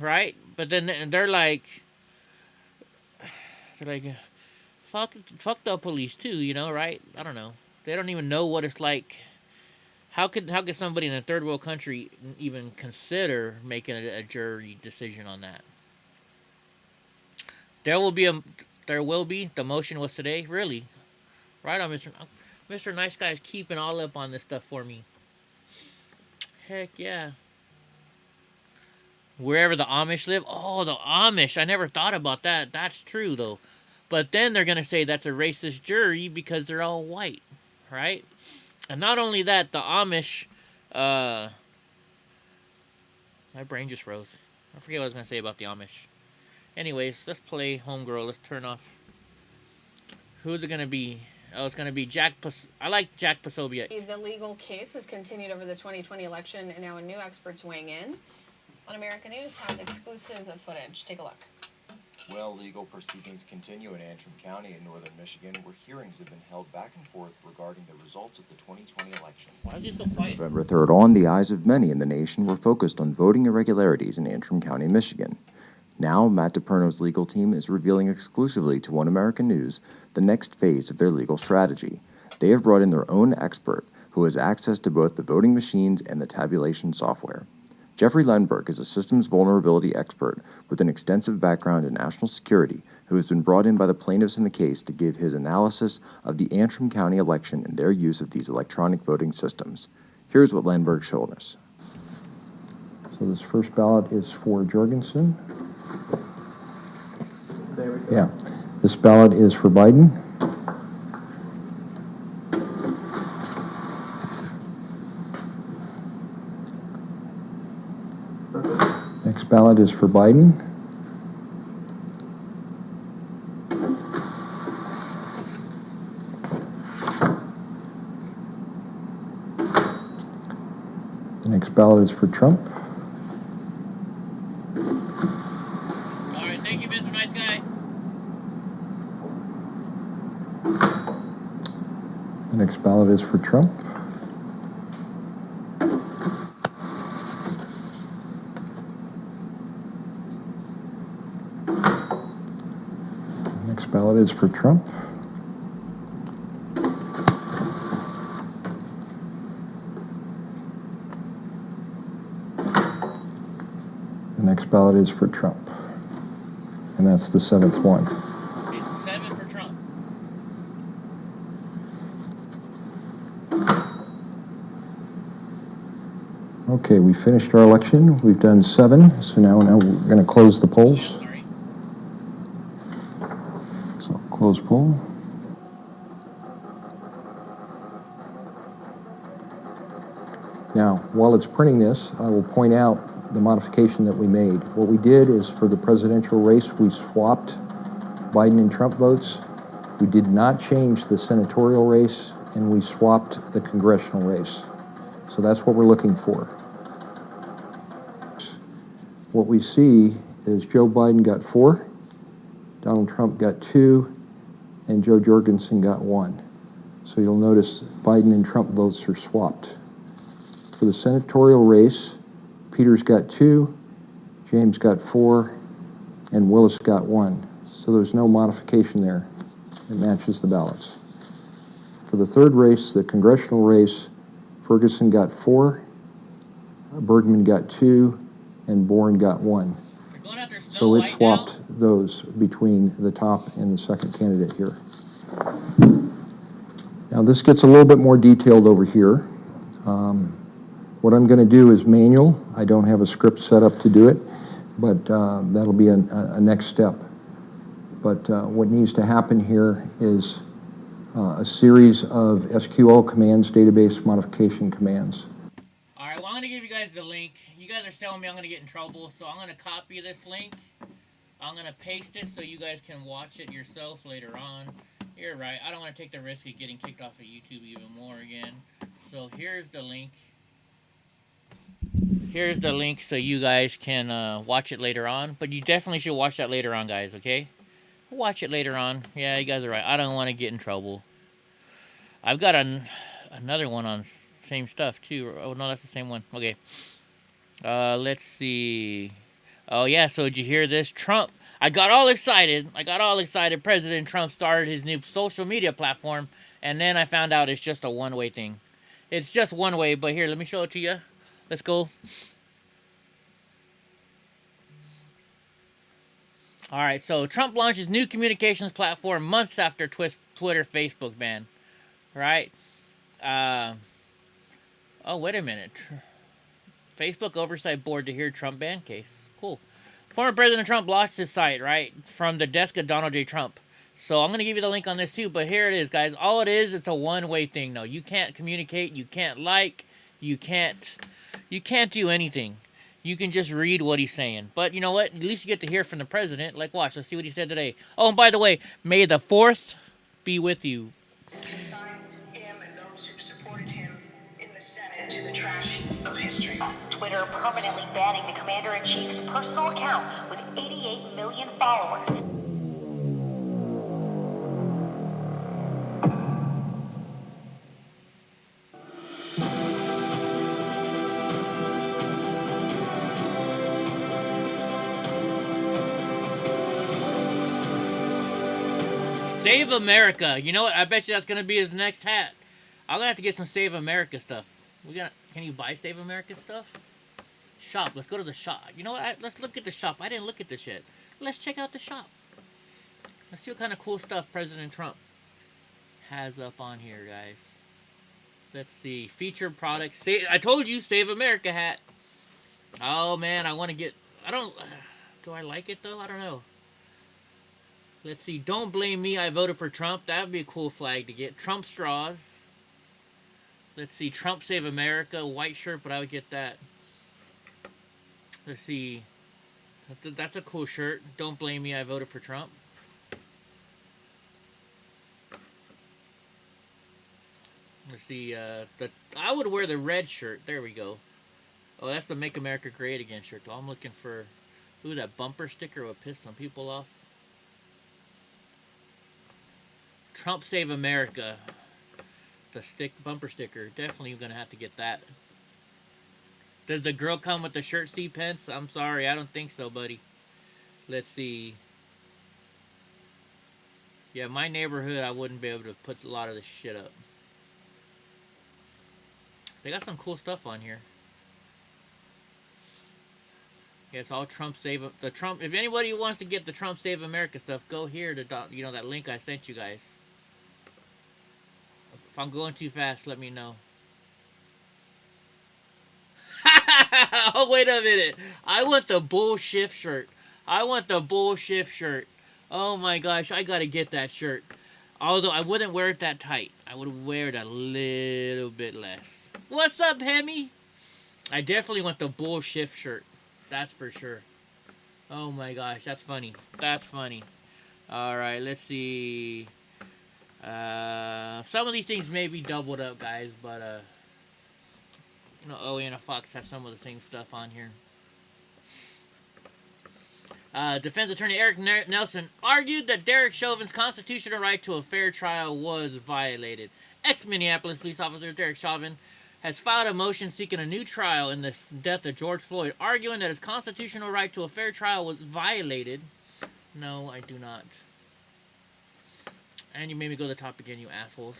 right? But then they're like, fuck the police too, right? I don't know. They don't even know what it's like. How could somebody in a third world country even consider making a jury decision on that? There will be. The motion was today. Really? Right on, Mr. Nice Guy is keeping all up on this stuff for me. Heck yeah. Wherever the Amish live. Oh, the Amish. I never thought about that. That's true, though. But then they're going to say that's a racist jury because they're all white. Right? And not only that, the Amish... my brain just froze. I forget what I was going to say about the Amish. Anyways, let's play Homegirl. Let's turn off. Who's it going to be? Oh, it's going to be Jack. I like Jack Posobiec. The legal case has continued over the 2020 election, and now new experts weighing in. On American News has exclusive footage. Take a look. Well, legal proceedings continue in Antrim County in northern Michigan, where hearings have been held back and forth regarding the results of the 2020 election. Why is he so quiet? November 3rd on, the eyes of many in the nation were focused on voting irregularities in Antrim County, Michigan. Now, Matt DePerno's legal team is revealing exclusively to One American News the next phase of their legal strategy. They have brought in their own expert who has access to both the voting machines and the tabulation software. Jeffrey Lenberg is a systems vulnerability expert with an extensive background in national security who has been brought in by the plaintiffs in the case to give his analysis of the Antrim County election and their use of these electronic voting systems. Here's what Lenberg showed us. So this first ballot is for Jorgensen. There we go. Yeah. This ballot is for Biden. Next ballot is for Biden. The next ballot is for Trump. Thank you, Mr. Nice Guy. The next ballot is for Trump. The next ballot is for Trump. The next ballot is for Trump. And that's the seventh one. It's 7 for Okay, we finished our election. We've done 7, so now we're going to close the polls. So close poll. Now, while it's printing this, I will point out the modification that we made. What we did is for the presidential race, we swapped Biden and Trump votes. We did not change the senatorial race, and we swapped the congressional race. So that's what we're looking for. What we see is Joe Biden got 4, Donald Trump got 2, and Joe Jorgensen got 1. So you'll notice Biden and Trump votes are swapped. For the senatorial race, Peters got 2, James got 4, and Willis got 1. So there's no modification there. It matches the ballots. For the third race, the congressional race, Ferguson got 4, Bergman got 2, and Bourne got 1. So it swapped those between the top and the second candidate here. Now this gets a little bit more detailed over here. What I'm going to do is manual. I don't have a script set up to do it, but that'll be a next step. But what needs to happen here is a series of SQL commands, database modification commands. All right, well, I'm going to give you guys the link. You guys are telling me I'm going to get in trouble, so I'm going to copy this link. I'm going to paste it so you guys can watch it yourself later on. You're right. I don't want to take the risk of getting kicked off of YouTube even more again. So here's the link. Here's the link so you guys can watch it later on. But you definitely should watch that later on, guys, okay? Watch it later on. Yeah, you guys are right. I don't want to get in trouble. I've got another one on same stuff, too. Oh, no, that's the same one. Okay. Let's see. Oh, yeah, so did you hear this? Trump. I got all excited. President Trump started his new social media platform, and then I found out it's just a one-way thing. It's just one way, but here, let me show it to you. Let's go. All right, so Trump launches new communications platform months after Twitter, Facebook ban. Right? Oh, wait a minute. Facebook Oversight Board to hear Trump ban case. Cool. Former President Trump lost his site, right, from the desk of Donald J. Trump. So I'm going to give you the link on this too, but here it is, guys. All it is, it's a one-way thing. No, you can't communicate, you can't like, you can't do anything. You can just read what he's saying. But you know what? At least you get to hear from the president. Like, watch. Let's see what he said today. Oh, and by the way, may the 4th be with you. To the trash of history. Twitter permanently banning the commander-in-chief's personal account with 88 million followers. Save America. You know what? I bet you that's going to be his next hat. I'm going to have to get some Save America stuff. Can you buy Save America stuff? Shop. Let's go to the shop. You know what? Let's look at the shop. I didn't look at this yet. Let's check out the shop. Let's see what kind of cool stuff President Trump has up on here, guys. Let's see. Featured products. I told you, Save America hat. Oh, man. I want to get... Do I like it, though? I don't know. Let's see. Don't blame me. I voted for Trump. That would be a cool flag to get. Trump straws. Let's see, Trump Save America, white shirt, but I would get that. Let's see, that's a cool shirt. Don't blame me, I voted for Trump. Let's see, I would wear the red shirt. There we go. Oh, that's the Make America Great Again shirt. Oh, I'm looking for, that bumper sticker would piss some people off. Trump Save America. The bumper sticker. Definitely gonna have to get that. Does the girl come with the shirt, Steve Pence? I'm sorry, I don't think so, buddy. Let's see. Yeah, my neighborhood, I wouldn't be able to put a lot of this shit up. They got some cool stuff on here. Yeah, it's all Trump Save the Trump. If anybody wants to get the Trump Save America stuff, go here to that link I sent you guys. If I'm going too fast, let me know. Oh, wait a minute. I want the bull shift shirt. I want the bull shift shirt. Oh my gosh, I gotta get that shirt. Although I wouldn't wear it that tight. I would wear it a little bit less. What's up, Hemi? I definitely want the bull shift shirt. That's for sure. Oh my gosh, that's funny. That's funny. Alright, let's see. Some of these things may be doubled up, guys, but you know, Owie and a Fox have some of the same stuff on here. Defense attorney Eric Nelson argued that Derek Chauvin's constitutional right to a fair trial was violated. Ex-Minneapolis police officer Derek Chauvin has filed a motion seeking a new trial in the death of George Floyd, arguing that his constitutional right to a fair trial was violated. No, I do not. And you made me go to the top again, you assholes.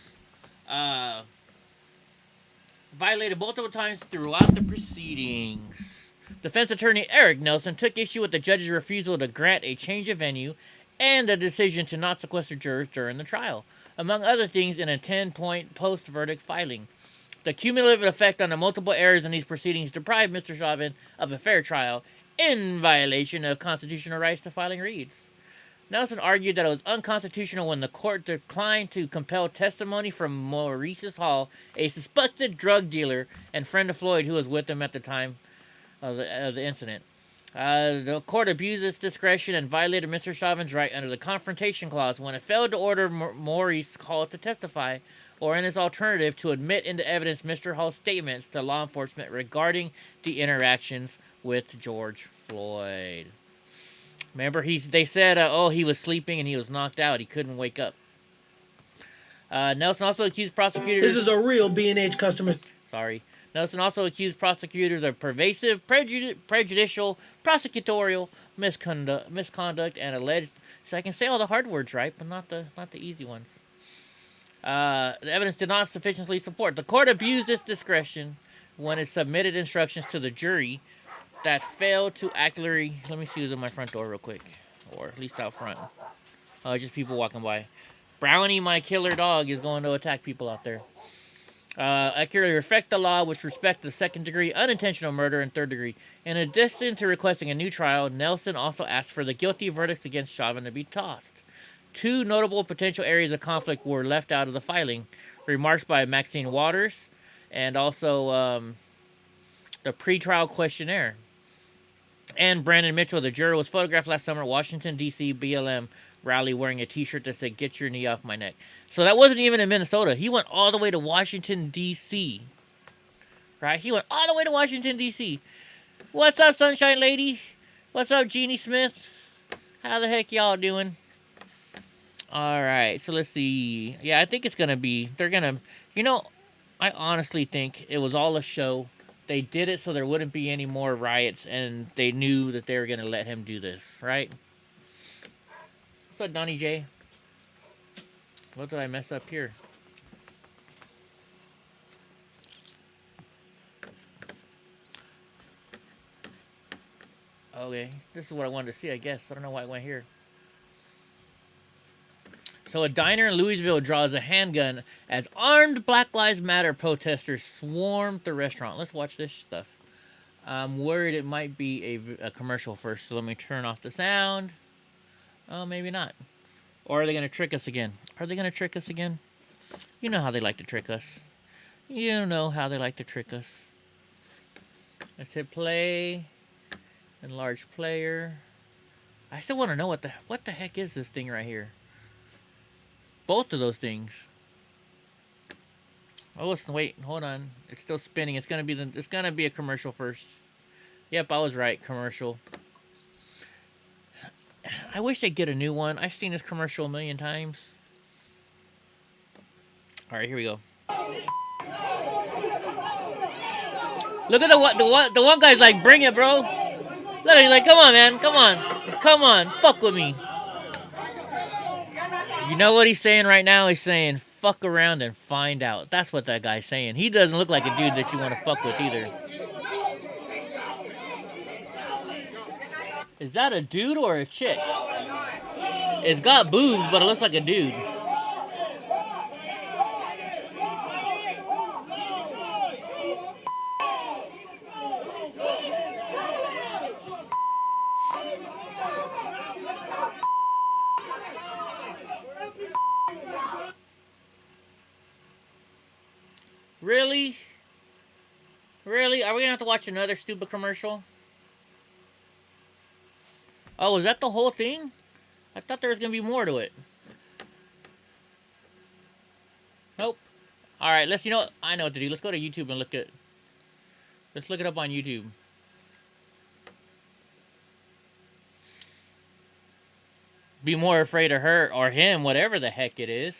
Violated multiple times throughout the proceedings. Defense attorney Eric Nelson took issue with the judge's refusal to grant a change of venue and the decision to not sequester jurors during the trial, among other things in a 10-point post-verdict filing. The cumulative effect on the multiple errors in these proceedings deprived Mr. Chauvin of a fair trial in violation of constitutional rights to filing reads. Nelson argued that it was unconstitutional when the court declined to compel testimony from Maurice Hall, a suspected drug dealer and friend of Floyd who was with him at the time of the incident. The court abused its discretion and violated Mr. Chauvin's right under the Confrontation Clause when it failed to order Maurice Hall to testify, or in its alternative, to admit into evidence Mr. Hall's statements to law enforcement regarding the interactions with George Floyd. Remember, they said, he was sleeping and he was knocked out. He couldn't wake up. Nelson also accused prosecutors... This is a real B&H customer. Sorry. Nelson also accused prosecutors of pervasive, prejudicial, prosecutorial misconduct and alleged... So I can say all the hard words, right? But not the easy ones. The evidence did not sufficiently support. The court abused its discretion when it submitted instructions to the jury that failed to accurately... Let me see who's in my front door real quick. Or at least out front. Just people walking by. Brownie, my killer dog, is going to attack people out there. Accurately reflect the law which respect the second degree, unintentional murder, and third degree. In addition to requesting a new trial, Nelson also asked for the guilty verdicts against Chauvin to be tossed. Two notable potential areas of conflict were left out of the filing. Remarks by Maxine Waters and also the pretrial questionnaire. And Brandon Mitchell, the juror, was photographed last summer at Washington, D.C. BLM rally wearing a t-shirt that said, "Get your knee off my neck." So that wasn't even in Minnesota. He went all the way to Washington, D.C. Right? He went all the way to Washington, D.C. What's up, Sunshine Lady? What's up, Jeannie Smith? How the heck y'all doing? Alright, so let's see. Yeah, I think it's going to be... They're going to... You know, I honestly think it was all a show. They did it so there wouldn't be any more riots, and they knew that they were going to let him do this, right? What's up, Donnie J? What did I mess up here? Okay, this is what I wanted to see, I guess. I don't know why it went here. So a diner in Louisville draws a handgun as armed Black Lives Matter protesters swarmed the restaurant. Let's watch this stuff. I'm worried it might be a commercial first, so let me turn off the sound. Oh, maybe not. Or are they going to trick us again? Are they going to trick us again? You know how they like to trick us. You know how they like to trick us. Let's hit play. Enlarge player. I still want to know what the heck is this thing right here. Both of those things. Oh, listen, wait, hold on. It's still spinning. It's gonna be a commercial first. Yep, I was right. Commercial. I wish they'd get a new one. I've seen this commercial a million times. All right, here we go. Look at the one guy's like, "Bring it, bro." Look, he's like, "Come on, man, come on, fuck with me." You know what he's saying right now? He's saying, "Fuck around and find out." That's what that guy's saying. He doesn't look like a dude that you want to fuck with either. Is that a dude or a chick? It's got boobs, but it looks like a dude. Really? Really? Are we gonna have to watch another stupid commercial? Oh, is that the whole thing? I thought there was gonna be more to it. Nope. Alright, let's, you know what? I know what to do. Let's go to YouTube and look at... Let's look it up on YouTube. Be more afraid of her or him, whatever the heck it is.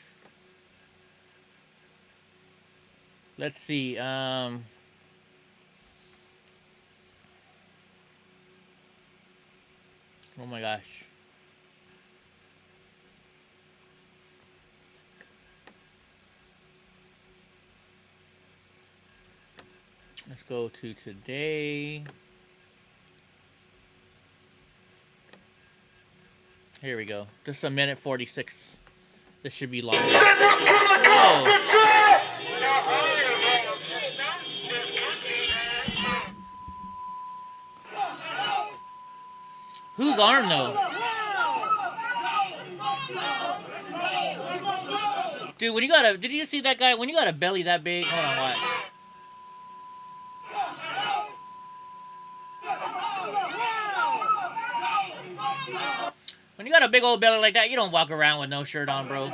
Let's see, oh my gosh. Let's go to today. Here we go. Just a minute 46. This should be long. Oh. Whose arm though? Dude, when you got a, did you see that guy? When you got a belly that big, hold on, what? When you got a big old belly like that, you don't walk around with no shirt on, bro.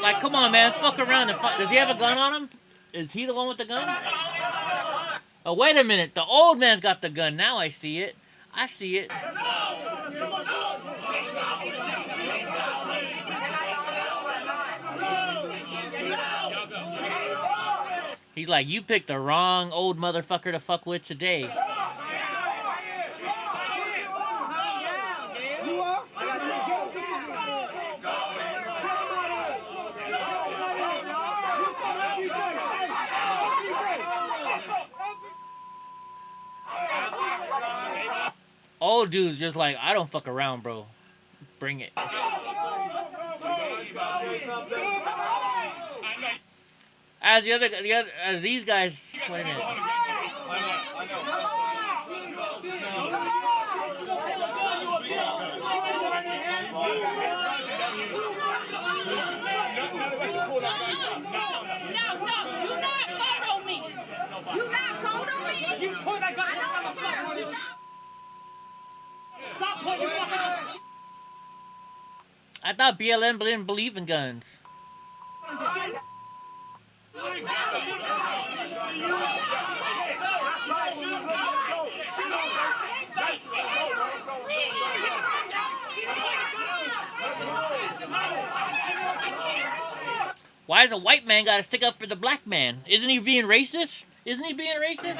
Like, come on, man, fuck around and fuck. Does he have a gun on him? Is he the one with the gun? Oh, wait a minute. The old man's got the gun. Now I see it. I see it. He's like, you picked the wrong old motherfucker to fuck with today. Old dude's just like, I don't fuck around, bro. Bring it. As as these guys. Wait a minute. I thought BLM didn't believe in guns. Why does a white man gotta stick up for the black man? Isn't he being racist? Isn't he being racist?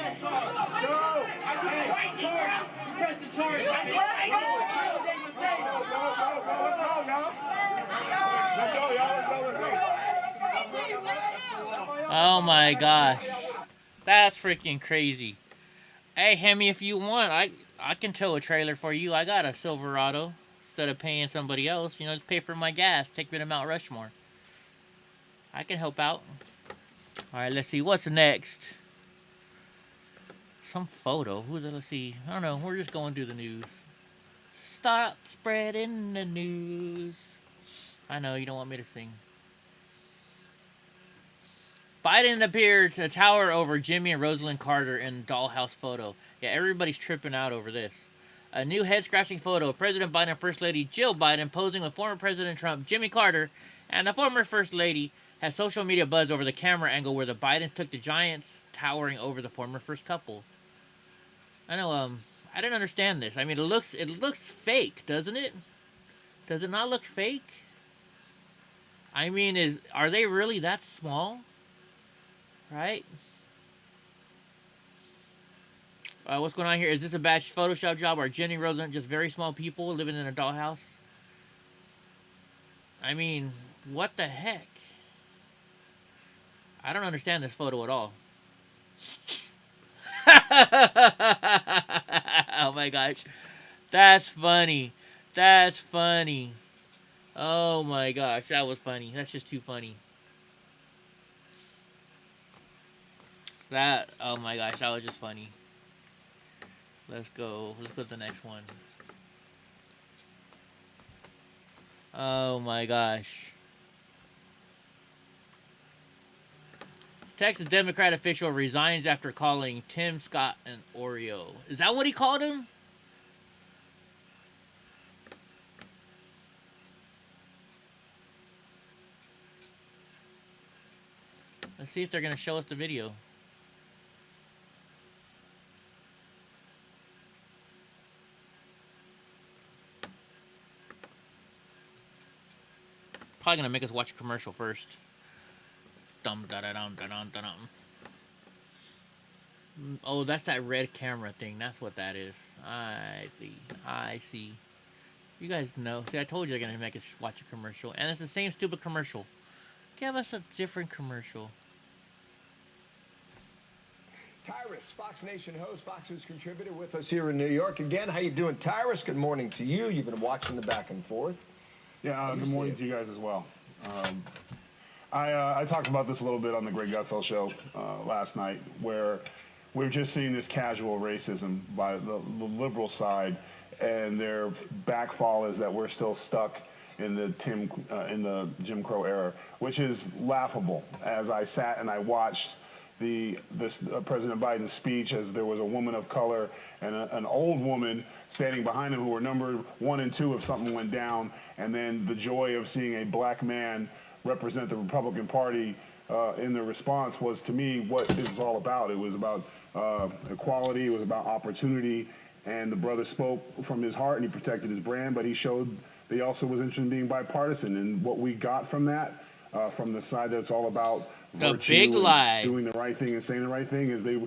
Oh my gosh. That's freaking crazy. Hey, Hemi, if you want, I can tow a trailer for you. I got a Silverado. Instead of paying somebody else, you know, just pay for my gas. Take me to Mount Rushmore. I can help out. Alright, let's see. What's next? Some photo. Let's see. I don't know. We're just going through the news. Stop spreading the news. I know, you don't want me to sing. Biden appeared to tower over Jimmy and Rosalind Carter in dollhouse photo. Yeah, everybody's tripping out over this. A new head-scratching photo of President Biden and First Lady Jill Biden posing with former President Trump, Jimmy Carter, and the former First Lady has social media buzz over the camera angle where the Bidens took the giants towering over the former first couple. I know, I didn't understand this. I mean, it looks fake, doesn't it? Does it not look fake? I mean, are they really that small? Right? What's going on here? Is this a bad Photoshop job? Are Jenny and Rosalind just very small people living in a dollhouse? I mean, what the heck? I don't understand this photo at all. Oh my gosh. That's funny. That's funny. Oh my gosh, that was funny. That's just too funny. Oh my gosh, that was just funny. Let's go to the next one. Oh my gosh. Texas Democrat official resigns after calling Tim Scott an Oreo. Is that what he called him? Let's see if they're going to show us the video. Probably going to make us watch a commercial first. Oh, that's that red camera thing. That's what that is. I see. I see. You guys know. See, I told you they're going to make us watch a commercial. And it's the same stupid commercial. Give us a different commercial. Tyrus, Fox Nation host, Fox News contributor with us here in New York again. How you doing, Tyrus? Good morning to you. You've been watching the back and forth. Yeah, good morning to you guys as well. I talked about this a little bit on the Greg Gutfeld show last night, where we're just seeing this casual racism by the liberal side, and their backfall is that we're still stuck in the Jim Crow era, which is laughable. As I sat and I watched President Biden's speech, as there was a woman of color and an old woman standing behind him who were numbered 1 and 2 if something went down, and then the joy of seeing a black man represent the Republican Party in the response was, to me, what this is all about. It was about equality, it was about opportunity, and the brother spoke from his heart and he protected his brand, but he showed that he also was interested in being bipartisan. And what we got from that, from the side that's all about the virtue big and lie, doing the right thing and saying the right thing, is they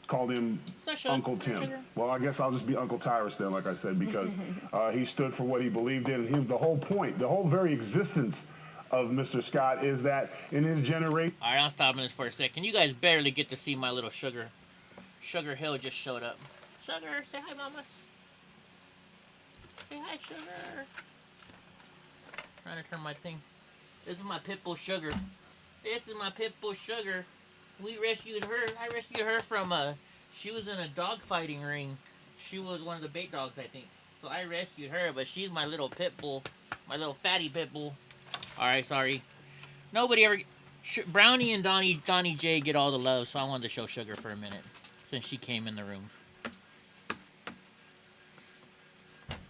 called him Uncle Tim. Well, I guess I'll just be Uncle Tyrus then, like I said, because he stood for what he believed in. And the whole point, the whole very existence of Mr. Scott is that in his generation... All right, I'm stopping this for a second. You guys barely get to see my little Sugar. Sugar Hill just showed up. Sugar, say hi, Mama. Say hi, Sugar. Trying to turn my thing. This is my pit bull Sugar. This is my pit bull Sugar. We rescued her. I rescued her from she was in a dog fighting ring. She was one of the bait dogs, I think. So I rescued her, but she's my little pit bull, my little fatty pit bull. All right, sorry. Nobody ever. Brownie and Donnie J get all the love, so I wanted to show Sugar for a minute since she came in the room.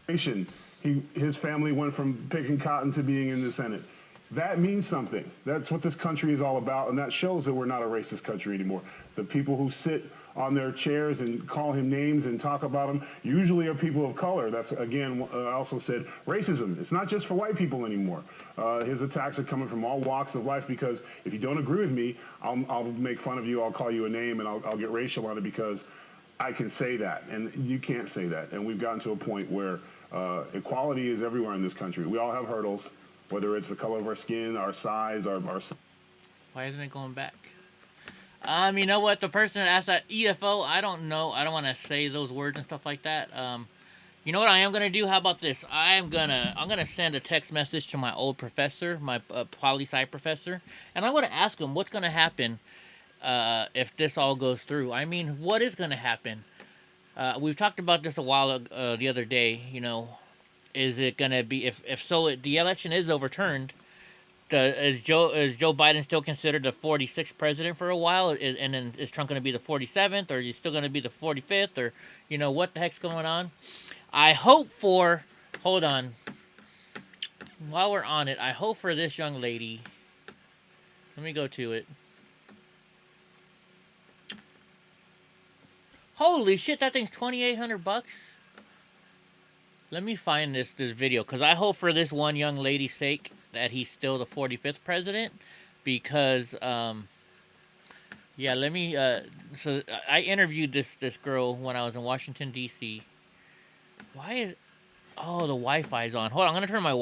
His family went from picking cotton to being in the Senate. That means something. That's what this country is all about, and that shows that we're not a racist country anymore. The people who sit on their chairs and call him names and talk about him usually are people of color. That's, again, I also said racism. It's not just for white people anymore. His attacks are coming from all walks of life, because if you don't agree with me, I'll make fun of you, I'll call you a name, and I'll get racial on it because I can say that, and you can't say that. And we've gotten to a point where equality is everywhere in this country. We all have hurdles, whether it's the color of our skin, our size, our... Why isn't it going back? You know what? The person that asked that EFO, I don't know. I don't want to say those words and stuff like that. You know what I am gonna do? How about this? I'm gonna send a text message to my old professor, my poli-sci professor, and I'm gonna ask him what's gonna happen if this all goes through. I mean, what is gonna happen? We've talked about this a while the other day. You know, is it gonna be if the election is overturned? Is Joe Biden still considered the 46th president for a while, and then is Trump going to be the 47th, or is he still going to be the 45th, or what the heck's going on? I hope for, hold on, while we're on it, I hope for this young lady. Let me go to it. Holy shit, that thing's $2,800. Let me find this video, because I hope for this one young lady's sake that he's still the 45th president, because yeah, let me so I interviewed this girl when I was in Washington D.C. Why is the Wi-Fi's on? Hold on, I'm gonna turn my